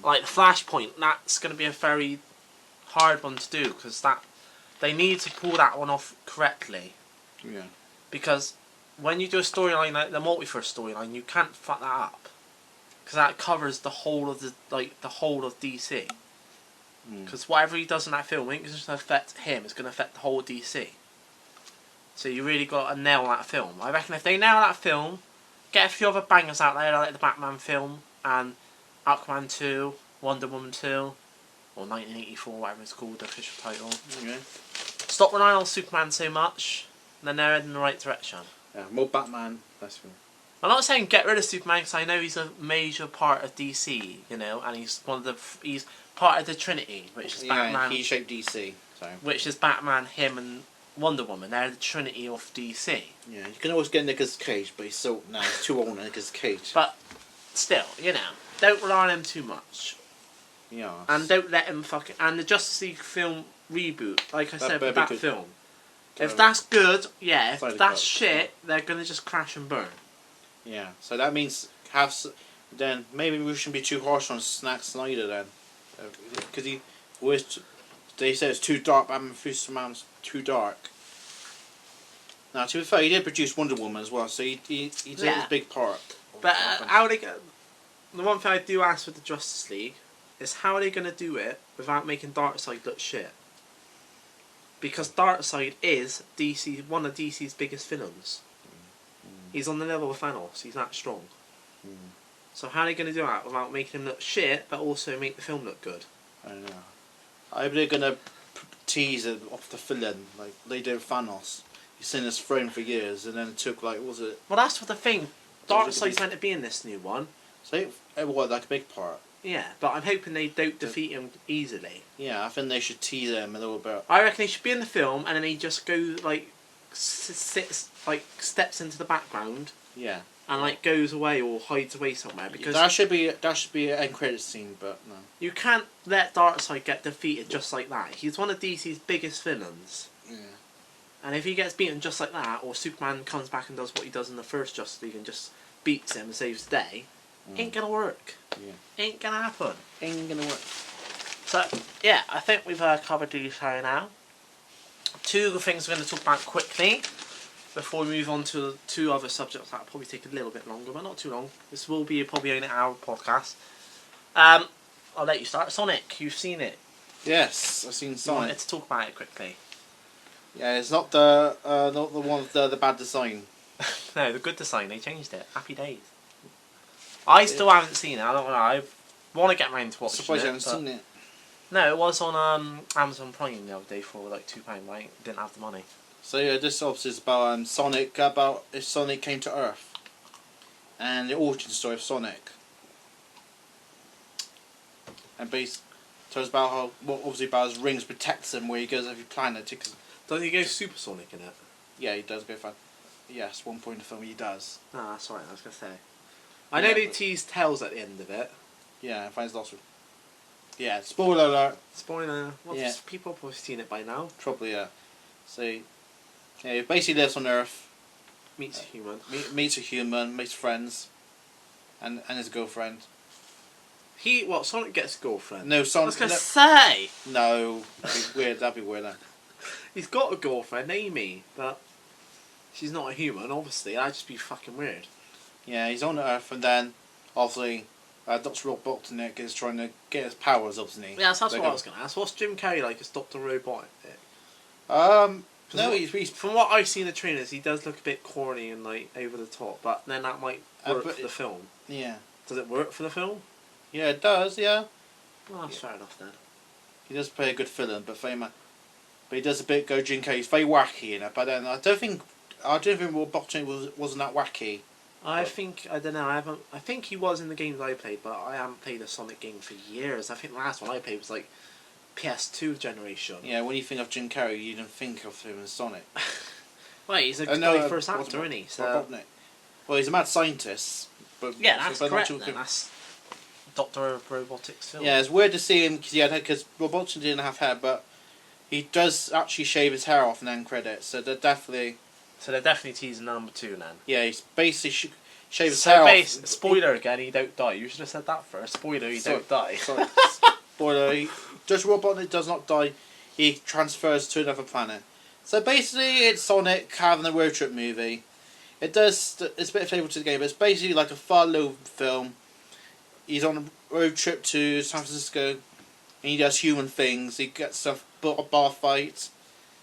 Like the Flashpoint, that's going to be a very hard one to do because they need to pull that one off correctly. Yeah. Because when you do a storyline like the multiverse storyline, you can't fuck that up because that covers the whole of the whole of DC. Because whatever he does in that film ain't just going to affect him; it's going to affect the whole DC. So you really got to nail that film. I reckon if they nail that film, get a few other bangers out there like the Batman film and Aquaman 2, Wonder Woman 2, or 1984, whatever it's called, the official title. Okay. Stop relying on Superman so much, and then they're heading in the right direction. Yeah, more Batman. That's true. I'm not saying get rid of Superman because I know he's a major part of DC, you know, and he's part of the Trinity, which is Batman. He shaped DC. So. Which is Batman, him, and Wonder Woman. They're the Trinity of DC. Yeah, you can always get Nicolas Cage, but he's too old now, Nicolas Cage. But still, you know, don't rely on him too much. Yeah. And don't let him and the Justice League film reboot, like I said, with that film. If that's good, yeah. If that's shit, they're gonna just crash and burn. Yeah. So that means then maybe we shouldn't be too harsh on Zack Snyder then, because they say it's too dark. Batman v Superman's too dark. Now, to be fair, he did produce Wonder Woman as well, so he did his big part. But how they the one thing I do ask with the Justice League is how are they going to do it without making Darkseid look shit? Because Darkseid is one of DC's biggest villains. He's on the level of Thanos. He's that strong. So how are they going to do that without making him look shit, but also make the film look good? I don't know. I hope they're going to tease it off the villain, like they did with Thanos. He's in his throne for years, and then it took what was it? Well, that's what the thing. Darkseid's meant to be in this new one. So what, like a big part? Yeah, but I'm hoping they don't defeat him easily. Yeah, I think they should tease him a little bit. I reckon he should be in the film, and then he just goes steps into the background. Yeah. and like goes away or hides away somewhere because that should be an end credit scene, but no. you can't let Darkseid get defeated just like that. He's one of DC's biggest villains. Yeah. And if he gets beaten just like that, or Superman comes back and does what he does in the first Justice League and just beats him and saves the day, ain't gonna work. Yeah. Ain't gonna happen. Ain't gonna work. So, yeah, I think we've covered the show now. Two things we're going to talk about quickly before we move on to two other subjects that will probably take a little bit longer, but not too long. This will be probably only an hour podcast. I'll let you start. Sonic, you've seen it. Yes, I've seen You Sonic. wanted to talk about it quickly. Yeah, it's not the one with the bad design. No, the good design, they changed it. Happy days. I still haven't seen it, I don't know. I want to get around to watching Surprised it. you haven't seen it. No, it was on Amazon Prime the other day for like £2, right? Didn't have the money. So yeah, this obviously is about Sonic, about if Sonic came to Earth, and the origin story of Sonic. And tells about how, well, obviously about his rings protects him where he goes every planet. Doesn't he go Supersonic in it? Yeah, he does go fast. Yes, one point in the film he does. Ah, that's right, I was going to say. I know they teased Tails at the end of it. Yeah, and finds lost. Yeah, spoiler alert. Spoiler. Well, Yeah. people have probably seen it by now. Probably, yeah. So, yeah, he basically lives on Earth, Meets a human. meets a human, makes friends, and his girlfriend. Sonic gets a girlfriend? No, I Sonic. was going to say! No, that'd be weird. That'd be weird. He's got a girlfriend, Amy, but she's not a human, obviously. That'd just be fucking weird. Yeah, he's on Earth, and then obviously Dr. Robotnik is trying to get his powers, obviously. Yeah, that's what I was going to ask. What's Jim Carrey like as Dr. Robotnik? No, he's From what I've seen in the trailers, he does look a bit corny and like over the top, but then that might work for the film. yeah, Does it work for the film? yeah, it does. Yeah, Well, that's fair enough then. he does play a good villain, but he does a bit go Jim Carrey. He's very wacky in it, but then I don't think Robotnik wasn't that wacky. I don't know. I think he was in the games I played, but I haven't played a Sonic game for years. I think the last one I played was like PS2 generation. Yeah, when you think of Jim Carrey, you don't think of him as Sonic. Well, he's a very first actor, isn't he? So Robotnik. Well, he's a mad scientist, but yeah, that's but correct. not Then. That's Dr. Robotics film. Yeah, it's weird to see him because Robotnik didn't have hair, but he does actually shave his hair off in end credits, so they're definitely. So they're definitely teasing number 2 then. Yeah, he's basically shave his hair off. Spoiler again, he don't die. You should have said that first. Spoiler, he don't die. Sorry. Spoiler, Dr. Robotnik does not die. He transfers to another planet. So basically, it's Sonic having a road trip movie. It's a bit favourable to the game, but it's basically like a far low film. He's on a road trip to San Francisco, and he does human things. He gets a bar fight.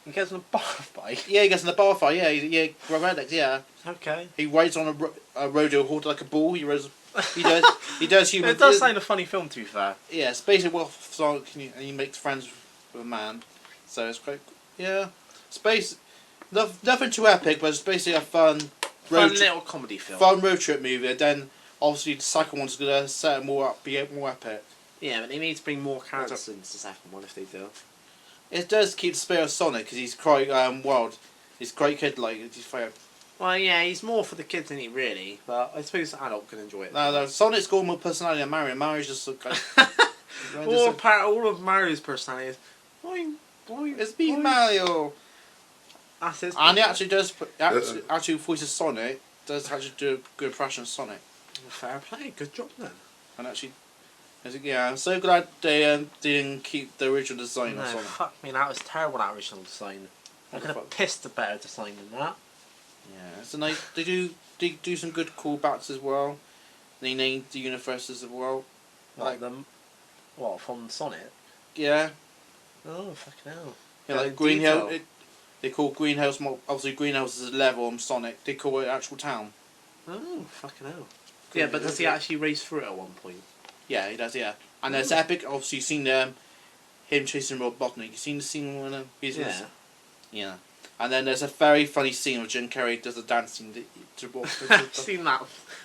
He gets in a bar fight? Yeah, he gets in a bar fight, yeah, Robotnik, yeah. Okay. He rides on a rodeo horse like a bull. He does human. It does sound a funny film, to be fair. Yeah, it's basically what Sonic and he makes friends with a man. So it's quite, yeah. Nothing too epic, but it's basically a fun little comedy film. Fun road trip movie. And then obviously the second one's gonna set it more up, be more epic. Yeah, but they need to bring more characters into the second one if they do. It does keep the spirit of Sonic because he's quite wild. He's a great kid, like he's fair. Well, yeah, he's more for the kids, isn't he, really? But I suppose an adult can enjoy it. No, Sonic's got more personality than Mario. Mario's just like. all of Mario's personality is, boing, boing, it's me, boing. Mario. That's his. And he actually does actually voices Sonic. Does actually do a good impression of Sonic. Fair play, good job then. And actually, yeah, I'm so glad they didn't keep the original design No, of Sonic. fuck me, that was terrible. That original design. I could have pissed a better design than that. Yeah, it's a nice. They do some good callbacks as well. They named the universes as well. Like them. What, from Sonic? Yeah. Oh, fucking hell. Yeah, like Greenhouse. They call Greenhouse. Obviously, Greenhouse is a level on Sonic. They call it actual town. Oh, fucking hell. Yeah, but does he actually race through it at one point? Yeah, he does. Yeah, and there's epic. Obviously, you've seen him chasing Robotnik. You've seen the scene when he's yeah. And then there's a very funny scene where Jim Carrey does a dancing to I've seen that.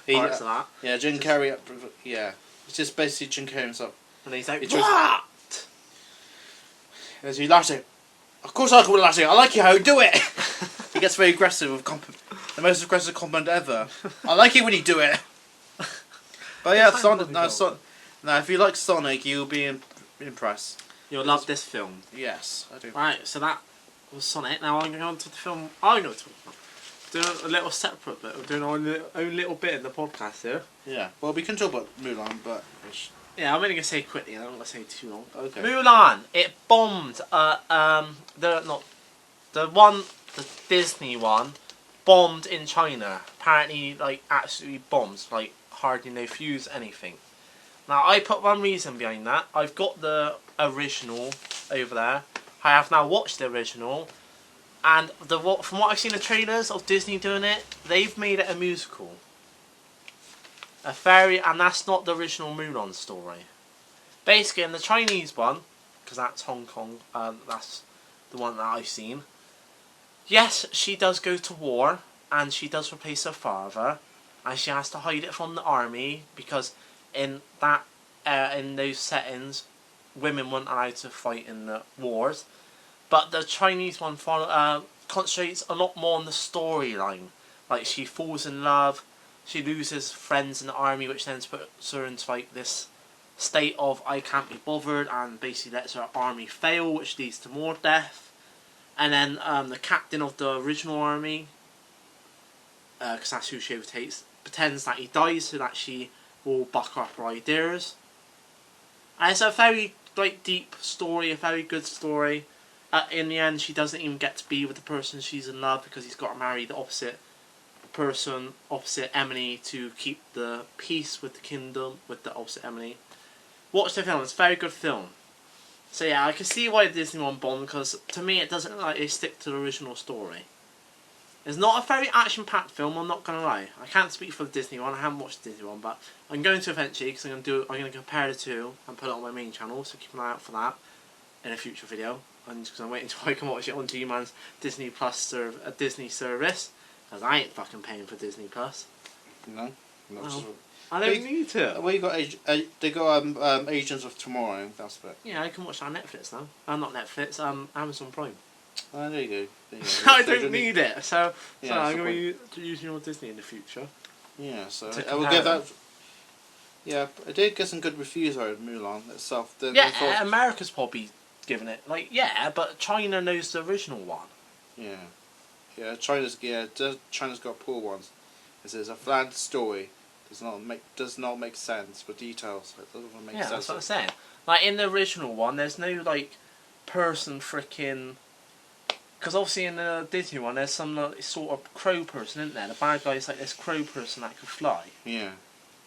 Parts of that. Yeah, Jim Carrey. Yeah, it's just basically Jim Carrey himself. And he's like, what? As he laughs at, of course I call it laughing. I like you how you do it. He gets very aggressive with The most aggressive compliment ever. I like it when you do it. But yeah, It's Sonic. like No, if you like Sonic, you'll be impressed. You'll love this film. Yes, I do. Right, so that was Sonic. Now I'm going on to the film I'm going to talk about. Doing a little separate bit. We're doing our own little bit in the podcast here. Yeah. Well, we can talk about Mulan, but Yeah, I'm only gonna say quickly. I'm not gonna say too long. okay. Mulan. It bombed. The Disney one, bombed in China. Apparently, like absolutely bombs. Like hardly no views, anything. Now I put one reason behind that. I've got the original over there. I have now watched the original, and from what I've seen the trailers of Disney doing it, they've made it a musical. And that's not the original Mulan story. Basically, in the Chinese one, because that's Hong Kong, that's the one that I've seen. Yes, she does go to war, and she does replace her father, and she has to hide it from the army because in those settings, women weren't allowed to fight in the wars. But the Chinese one concentrates a lot more on the storyline. Like she falls in love, she loses friends in the army, which then puts her into like this state of I can't be bothered, and basically lets her army fail, which leads to more death. And then the captain of the original army, because that's who she overtakes, pretends that he dies so that she will buck up her ideas. And it's a very deep story, a very good story. In the end, she doesn't even get to be with the person she's in love because he's got to marry the opposite person, opposite Emily, to keep the peace with the kingdom with the opposite Emily. Watch the film; it's a very good film. So yeah, I can see why the Disney one bombed because to me it doesn't like they stick to the original story. It's not a very action-packed film. I'm not gonna lie. I can't speak for the Disney one. I haven't watched the Disney one, but I'm going to eventually because I'm gonna compare the two and put it on my main channel. So keep an eye out for that in a future video. And because I'm waiting until I can watch it on G-Man's Disney Plus Disney service, because I ain't fucking paying for Disney Plus. No, not Well, so. I don't need to. Well, you got they got Agents of Tomorrow. That's it. Yeah, I can watch that on Netflix now. Not Netflix. Amazon Prime. Oh, there you go. There you go. I don't need it. So Yeah, I'm going to use your Disney in the future. Yeah, so To I will compare give that. Yeah, I did get some good reviews out of Mulan itself. Yeah, America's probably given it but China knows the original one. Yeah, China's got poor ones. It says a flat story does not make sense for details. It doesn't make sense. That's what I'm saying. Like in the original one, there's no person freaking. Because obviously in the Disney one, there's some sort of crow person, isn't there? The bad guy's like this crow person that can fly. Yeah.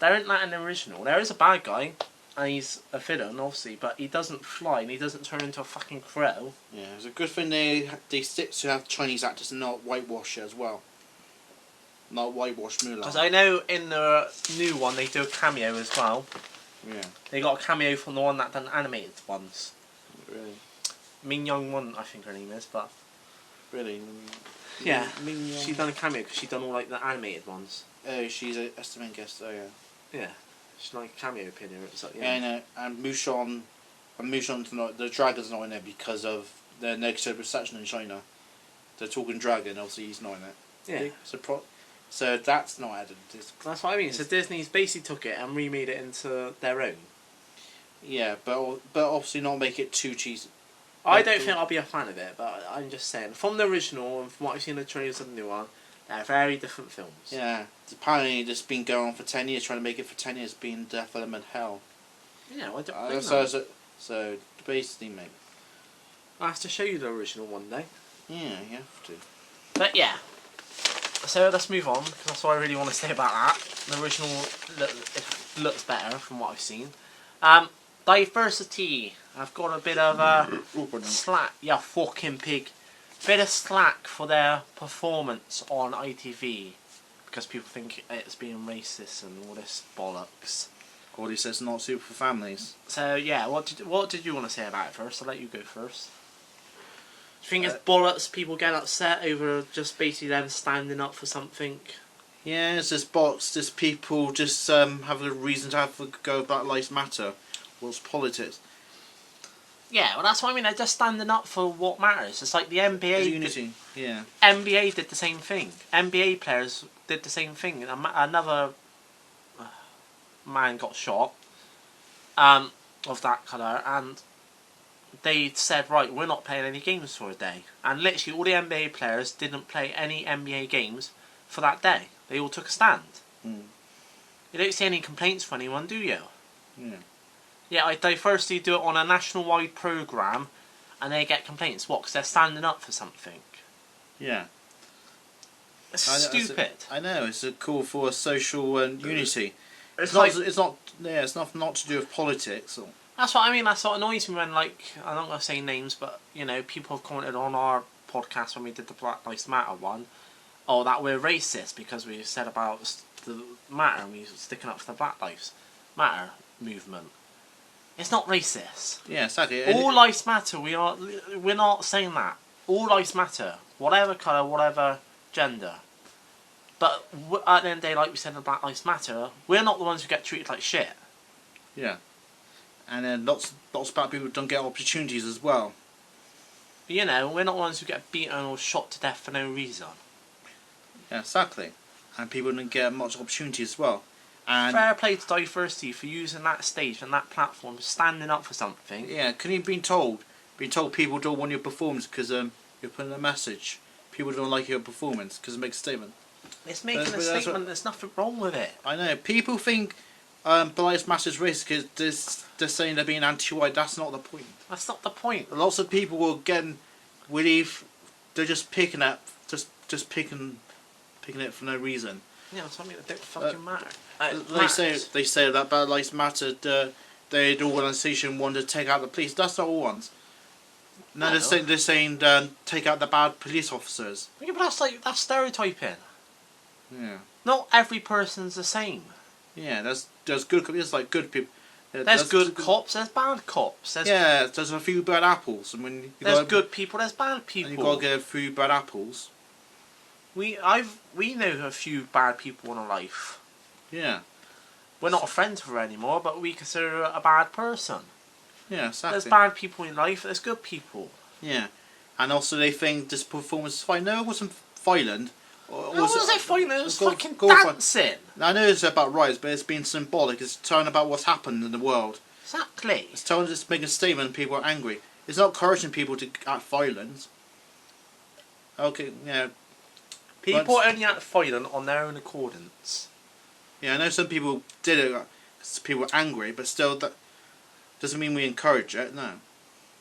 There isn't that in the original. There is a bad guy, and he's a villain, obviously, but he doesn't fly and he doesn't turn into a fucking crow. Yeah, it's a good thing they stick to have Chinese actors and not whitewash it as well. Not whitewash Mulan. Because I know in the new one they do a cameo as well. Yeah. They got a cameo from the one that done animated ones. Really. Min Young One, I think her name is, but Really. yeah, she done a cameo because she done all the animated ones. Oh, she's a estimate guest. Oh yeah. Yeah, she's like a cameo appearing. It's like, Yeah, I know. And Mushan's not. The dragon's not in there because of the negative reception in China. They're talking dragon. Obviously, he's not in it. Yeah. So that's not added. That's what I mean. So Disney's basically took it and remade it into their own. Yeah, but obviously not make it too cheesy. I don't think I'll be a fan of it, but I'm just saying. From the original and from what I've seen in the trailers of the new one, they're very different films. Yeah, apparently it's been going on for 10 years, trying to make it for 10 years, being development hell. Yeah, well, I don't know. So basically, mate. I'll have to show you the original one day. Yeah, you have to. But yeah. So let's move on, because that's what I really want to say about that. The original looks better from what I've seen. Diversity. I've got a bit of slack. Yeah, fucking pig. Bit of slack for their performance on ITV. Because people think it's being racist and all this bollocks. Gordy says not suitable for families. So yeah, what did you want to say about it first? I'll let you go first. Do you think it's bollocks, people get upset over just basically them standing up for something? Yeah, it's just people just have a reason to have a go about Lives Matter. What's politics? Yeah, well, that's what I mean. They're just standing up for what matters. It's like the NBA. Unity. Yeah. NBA did the same thing. NBA players did the same thing. Another man got shot of that colour, and they said, right, we're not playing any games for a day. And literally all the NBA players didn't play any NBA games for that day. They all took a stand. Mm. You don't see any complaints from anyone, do you? Yeah. Yeah, they firstly do it on a national-wide programme, and they get complaints. What? Because they're standing up for something. Yeah. It's stupid. I know. It's a call for social unity. It's not. It's not. Yeah. It's not to do with politics. Or... That's what I mean. That's what annoys me when, like, I'm not going to say names, but, you know, people have commented on our podcast when we did the Black Lives Matter one, oh, that we're racist because we said about the matter and we were sticking up for the Black Lives Matter movement. It's not racist. Yeah, exactly. All lives matter. We're not saying that. All lives matter. Whatever colour, whatever gender. But at the end of the day, like we said in the Black Lives Matter, we're not the ones who get treated like shit. Yeah. And then lots of bad people don't get opportunities as well. You know, we're not the ones who get beaten or shot to death for no reason. Yeah, exactly. And people don't get much opportunity as well. And fair play to diversity for using that stage and that platform, standing up for something. yeah, can you be told people don't want your performance because you're putting a message. People don't like your performance because it makes a statement. It's making a statement. There's nothing wrong with it. I know. People think Black Lives Matter is racist because they're saying they're being anti-white. That's not the point. That's not the point. Lots of people will get believe they're just picking it for no reason. Yeah, that's something that don't fucking matter. They say that Black Lives Matter, the organisation wanted to take out the police. That's not all ones. No, they're saying take out the bad police officers. Yeah, but that's stereotyping. Yeah. Not every person's the same. Yeah, there's good. It's like good people. Yeah, there's good cops. There's bad cops. There's a few bad apples, and when there's good people, there's bad people. And you gotta get a few bad apples. We know a few bad people in our life. Yeah. We're not friends with her anymore, but we consider her a bad person. Yeah, exactly. There's bad people in life, there's good people. Yeah. And also they think this performance is fine. No, it wasn't violent. How was it violent? It was fucking dancing. I know it's about rights, but it's been symbolic. It's telling about what's happened in the world. Exactly. It's making a statement and people are angry. It's not encouraging people to act violent. Okay, yeah. People only act violent on their own accordance. Yeah, I know some people did it because people were angry, but still that doesn't mean we encourage it, no.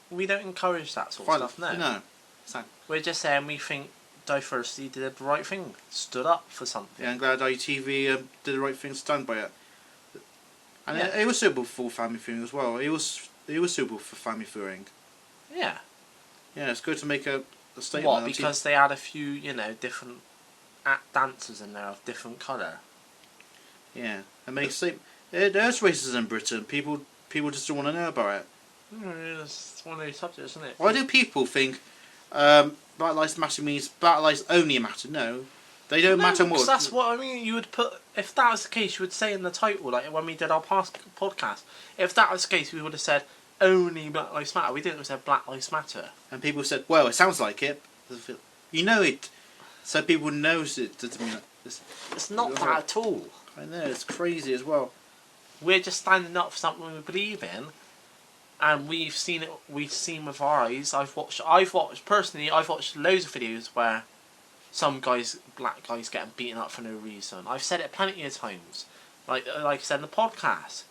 We don't encourage that sort of stuff, no. No. Exactly. We're just saying we think diversity did the right thing, stood up for something. Yeah, I'm glad ITV did the right thing, stand by it. And it was suitable for family viewing as well. It was suitable for family viewing. Yeah. Yeah, it's good to make a statement. What, because they had a few, different dancers in there of different colour? Yeah, and make a statement. There's racism in Britain. People just don't want to know about it. It's one of those subjects, isn't it? Why do people think Black Lives Matter means Black Lives only matter? No, they don't matter more. That's what I mean. You would put, if that was the case, you would say in the title, like when we did our past podcast. If that was the case, we would have said only Black Lives Matter. We didn't have said Black Lives Matter. And people said, "Well, it sounds like it." You know it, so people knows it doesn't mean it's not that at all. I know, it's crazy as well. We're just standing up for something we believe in, and we've seen it. We've seen with our eyes. I've watched personally. I've watched loads of videos where some black guys, getting beaten up for no reason. I've said it plenty of times. Like I said in the podcast,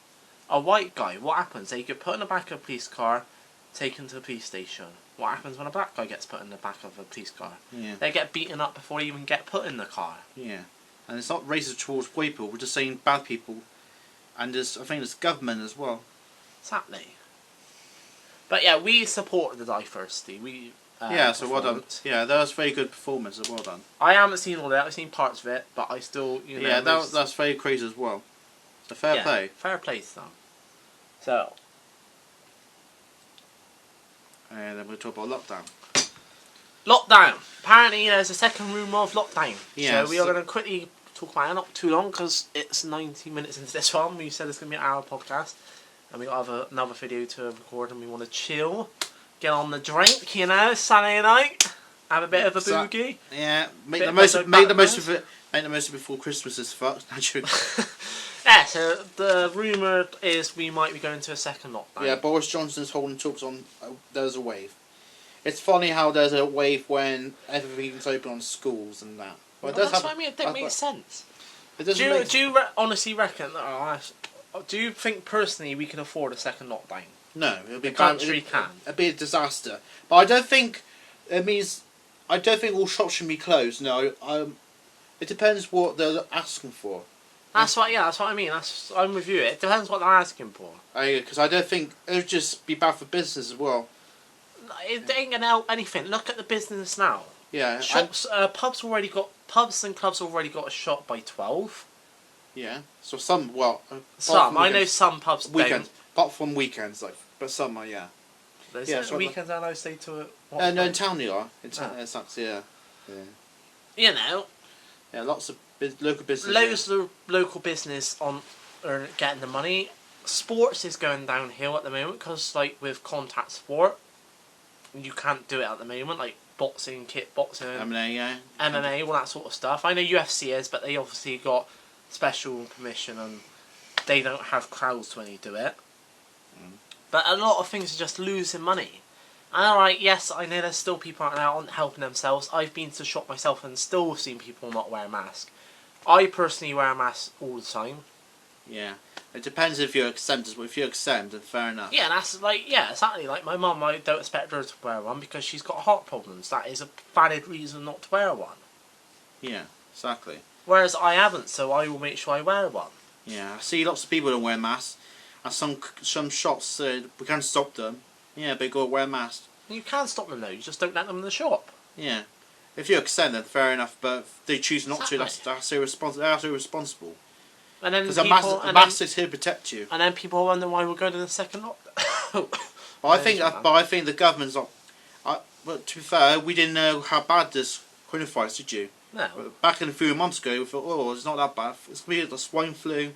a white guy. What happens? They get put in the back of a police car, taken to the police station. What happens when a black guy gets put in the back of a police car? Yeah. They get beaten up before they even get put in the car. Yeah. And it's not racist towards white people, we're just saying bad people. And I think it's government as well. Exactly. But yeah, we support the diversity. So well done. Yeah, that was very good performance, well done. I haven't seen all that, I've seen parts of it, but I still, Yeah, that's very crazy as well. So fair play. Fair play to them. So. And then we'll talk about lockdown. Lockdown. Apparently there's a second rumour of lockdown. Yeah, so we are going to quickly talk about it, not too long, because it's 90 minutes into this one. We said it's going to be an hour podcast. and we got another video to record, and we want to chill, get on the drink, you know, Saturday night, have a bit of a boogie. Yeah, make Bit the of most a of it. Make the most of it before Christmas is fucked. Yeah, so the rumour is we might be going to a second lockdown. Yeah, Boris Johnson's holding talks on. There's a wave. It's funny how there's a wave when everything's open on schools and that. Well, that's what I mean. It don't make sense. It doesn't. Do you honestly reckon? Do you think personally we can afford a second lockdown? No, it'll be The country can. It'll be a disaster. But I don't think it means. I don't think all shops should be closed. No, it depends what they're asking for. That's what. Yeah, that's what I mean. I'm with you. It depends what they're asking for. Because I don't think it would just be bad for business as well. It ain't gonna help anything. Look at the business now. Yeah, Shops, pubs and clubs already got a shot by 12. Yeah, so some I know some pubs weekends, apart from weekends, but some are don't. Yeah, So weekends are allowed to stay to it. No, in town they are. In town, it sucks. Yeah. You know. Yeah, lots of local business. Loads of local business are getting the money. Sports is going downhill at the moment because, like, with contact sport, you can't do it at the moment. Like boxing, kickboxing, MMA, all that sort of stuff. I know UFC is, but they obviously got special permission and they don't have crowds when they do it. But a lot of things are just losing money. And alright, yes, I know there's still people out there helping themselves. I've been to shop myself and still seen people not wear a mask. I personally wear a mask all the time. Yeah. It depends if you're exempt. If you're exempt, then fair enough. Yeah, exactly. Like my mum, I don't expect her to wear one because she's got heart problems. That is a valid reason not to wear one. Yeah, exactly. Whereas I haven't, so I will make sure I wear one. Yeah, I see lots of people don't wear masks, and some shops say we can't stop them. Yeah, but you got to wear a mask. You can stop them though. You just don't let them in the shop. Yeah, if you're exempt, then fair enough. But if they choose not to, that's irresponsible. That's irresponsible. And then because a mask is here to protect you. And then people wonder why we're going to the second lockdown. But I think the government's not. But to be fair, we didn't know how bad this coronavirus, did you? No. But back in a few months ago, we thought, oh, it's not that bad. It's going to be the swine flu.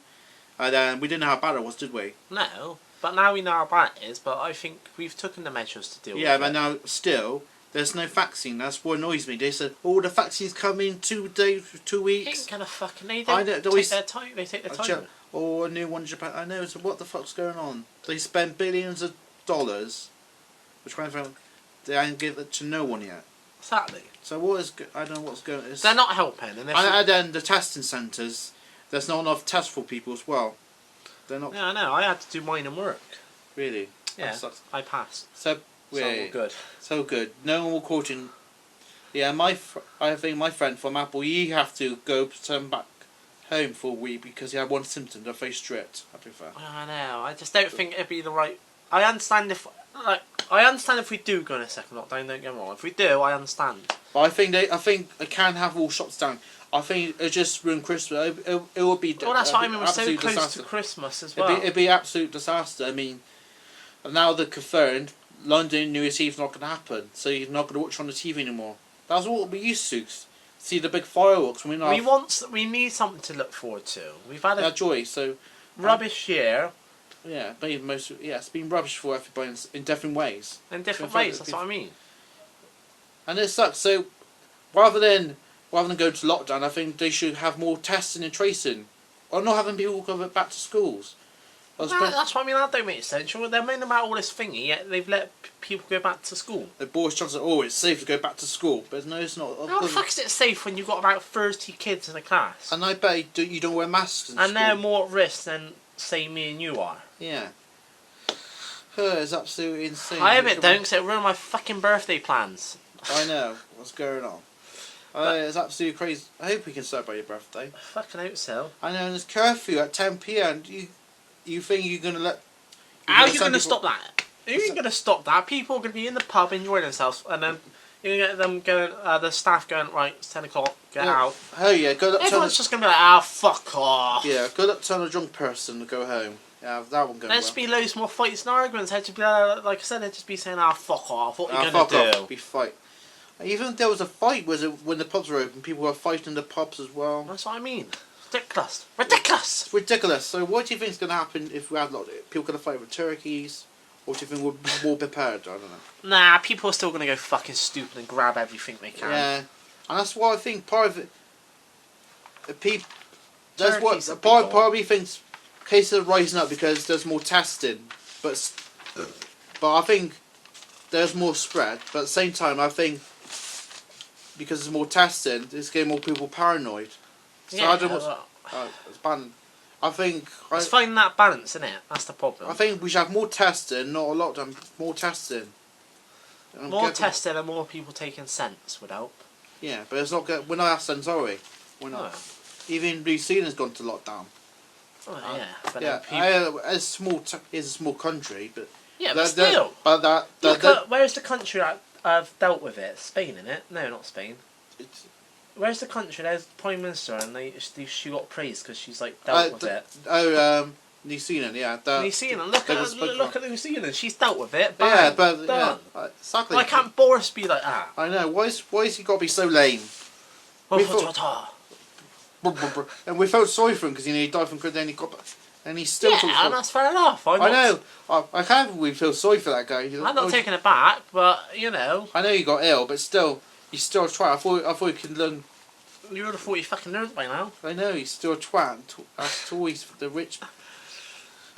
And then we didn't know how bad it was, did we? No. But now we know how bad it is, but I think we've taken the measures to deal with it. Yeah, but now, still, there's no vaccine. That's what annoys me. They said, oh, the vaccine's coming in 2 days, 2 weeks. Ain't gonna fucking... They take their time. They take their time. Oh, a new one in Japan. I know, so what the fuck's going on? They spend billions of dollars, which they haven't given it to no one yet. Exactly. So what is... I don't know what's going on. They're not helping. And then the testing centres, there's not enough tests for people as well. They're not... Yeah, I know. I had to do mine and work. Really? Yeah, I passed. So good. So good. No one will quote in... Yeah, I think my friend from Apple, he have to go turn back home for a week because he had one symptom. They're very strict. I prefer. I know. I just don't think it'd be the right... I understand if we do go in a second lockdown, don't get me wrong. If we do, I understand. But I think they can have all shops down. I think it just ruin Christmas. It will be... Well, that's what I mean. We're so close to Christmas as well. It'd be absolute disaster. I mean, now they're confirmed, London New Year's Eve's not going to happen. So you're not going to watch on the TV anymore. That's what we used to. See the big fireworks. We need something to look forward to. We've had a joy. So rubbish year. Yeah, it's been rubbish for everybody in different ways. In different ways, that's what I mean. And it sucks. So rather than go to lockdown, I think they should have more testing and tracing, or not having people go back to schools. That's what I mean. That don't make sense. They're moaning about all this thingy, yet they've let people go back to school. Boris Johnson, it's safe to go back to school, but no, it's not. How the fuck is it safe when you've got about 30 kids in a class? And I bet you don't wear masks in school. They're more at risk than, say, me and you are. Yeah. It's absolutely insane. I hope it don't, because it ruined my fucking birthday plans. I know. What's going on? It's absolutely crazy. I hope we can celebrate your birthday. I fucking hope so. I know, and there's curfew at 10 p.m. You think you're going to let... How are you going to stop that? How are you going to stop that? People are going to be in the pub enjoying themselves, and then you're going to get them going, the staff going, right, it's 10 o'clock, get out. Oh yeah, everyone's just going to be like, fuck off. Yeah, good luck telling a drunk person to go home. Yeah, that one going There'd just be loads more fights and arguments. They'd just be, like I said, they'd just be saying, fuck off, what are you going to do? Be fight. Even there was a fight when the pubs were open, people were fighting in the pubs as well. That's what I mean. Ridiculous. Ridiculous. It's ridiculous. So what do you think is going to happen if we had like people going to fight with turkeys? Or do you think we're more prepared? I don't know. Nah, people are still going to go fucking stupid and grab everything they can. Yeah, and that's why I think part of it. People. That's Turkeys what are part big of me thinks cases are rising up because there's more testing, but I think there's more spread. But at the same time, I think because there's more testing, it's getting more people paranoid. So Yeah, I don't know. It's bad. I think. It's finding that balance, isn't it? That's the problem. I think we should have more testing, not a lot of more testing. More testing and more people taking sense would help. Yeah, but it's not good. We're not sense, are we? We're not. No. Even New Zealand's gone to lockdown. Oh, yeah. But Yeah, it's a small country, but yeah, but still. Look at, where's the country that have dealt with it? Spain, innit? No, not Spain. Where's the country? There's the Prime Minister, and she got praised because she's like dealt with it. New Zealand, yeah. New Zealand, look at New Zealand. She's dealt with it. Bang, yeah, but done. Yeah, exactly. Why can't Boris be like that? I know. Why is he got to be so lame? And we felt sorry for him because he died from COVID, then he got, and he's still. Yeah, and that's fair enough. I know. I can't. We feel sorry for that guy. I'm not taking it back, but you know. I know he got ill, but still, he's still a twat. I thought he could learn. You would have thought you fucking learned by now. I know he's still a twat. That's always the rich.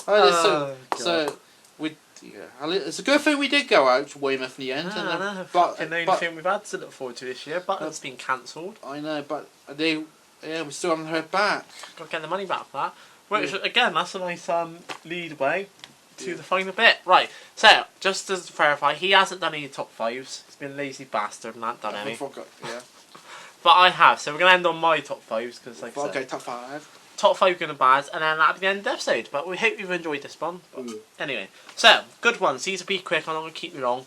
So we. Yeah, it's a good thing we did go out to Weymouth in the end. I know. But the only thing we've had to look forward to this year, but it's been cancelled. I know, but we still haven't heard back. Got to get the money back for that. Which, again, that's a nice lead way to the final bit. Right, so, just to verify, he hasn't done any top fives. He's been a lazy bastard and not done any. Yeah. But I have, so we're going to end on my top fives, because like I said, okay, top five. Top five good and bad, and then that'll be the end of the episode. But we hope you've enjoyed this one. Anyway, so, good ones. These will be quick, I'm not going to keep you long.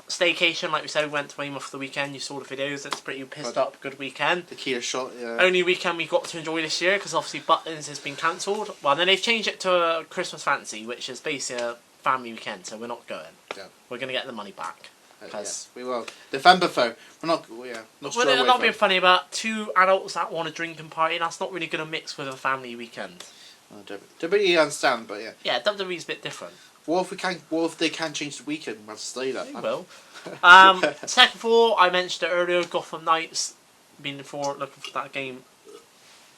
Staycation, like we said, we went to Weymouth for the weekend. You saw the videos. It's pretty pissed up. Good weekend. The Kia shot, yeah. Only weekend we got to enjoy this year because obviously Butlins has been cancelled. Well, then they've changed it to a Christmas Fancy, which is basically a family weekend. So we're not going. Yeah. We're going to get the money back. Yes, we will. November though, we're not. Yeah, not sure. Well, not being funny, but two adults that want to drink and party, that's not really going to mix with a family weekend. WWE understand, but yeah. Yeah, WWE's a bit different. What if they can change the weekend? We'll have to stay that. They will. Second of all, I mentioned it earlier, Gotham Knights. Been looking for that game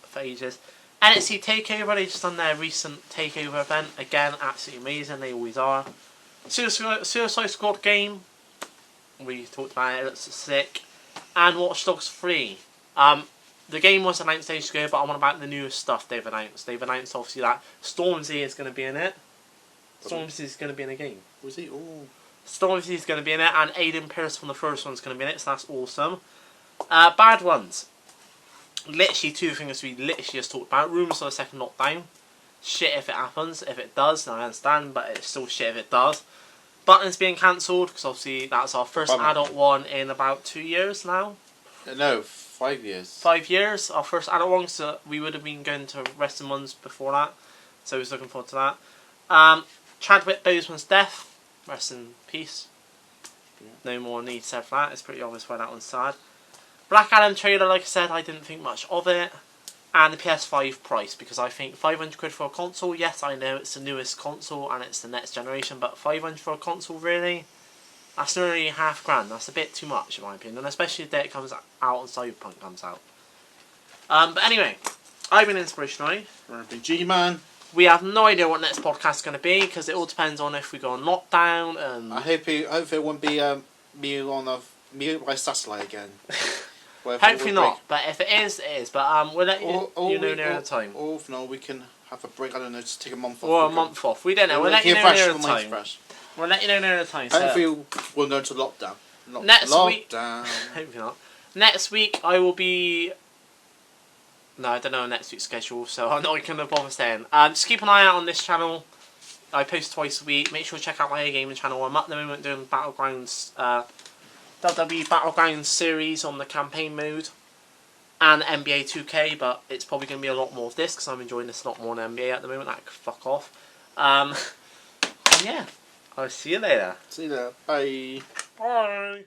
for ages. NXT TakeOver, they just done their recent TakeOver event. Again, absolutely amazing, they always are. Suicide Squad game, we talked about it, it looks sick. And Watch Dogs 3. The game was announced ages ago, but I want about the newest stuff they've announced. They've announced obviously that Stormzy is going to be in it. Stormzy is going to be in a game. Was he? Oh. Stormzy is going to be in it, and Aiden Pierce from the first one is going to be in it, so that's awesome. Bad ones. Literally two things we literally just talked about. Rumours of a second lockdown. Shit if it happens. If it does, then I understand, but it's still shit if it does. Butlins being cancelled, because obviously that's our first adult one in about 2 years now. No, 5 years. 5 years, our first adult one, so we would have been going to wrestling ones before that. So I was looking forward to that. Chadwick Boseman's death. Rest in peace. Yeah. No more need said for that. It's pretty obvious why that one's sad. Black Adam trailer, like I said, I didn't think much of it. And the PS5 price, because I think 500 quid for a console, yes, I know it's the newest console and it's the next generation, but 500 for a console, really? That's nearly £50,000. That's a bit too much, in my opinion, and especially the day it comes out and Cyberpunk comes out. But anyway, I've been Inspirational. RPG Man. We have no idea what next podcast is going to be, because it all depends on if we go on lockdown, and... I hope it won't be me by satellite again. Hopefully not, but if it is, it is. But we'll let you know near the time. Or if not, we can have a break, I don't know, just take a month off. Or a month off. We don't know. We'll let you know near the time. We'll let you know near the time. Hopefully we'll go into lockdown. Next week... Hopefully not. Next week I will be... No, I don't know next week's schedule, so I'm not going to bother saying. Just keep an eye out on this channel. I post twice a week. Make sure to check out my gaming channel. I'm at the moment doing Battlegrounds... WWE Battlegrounds series on the campaign mode and NBA 2K, but it's probably going to be a lot more of this because I'm enjoying this a lot more than NBA at the moment. That could fuck off. And yeah, I'll see you later. See you later. Bye. Bye.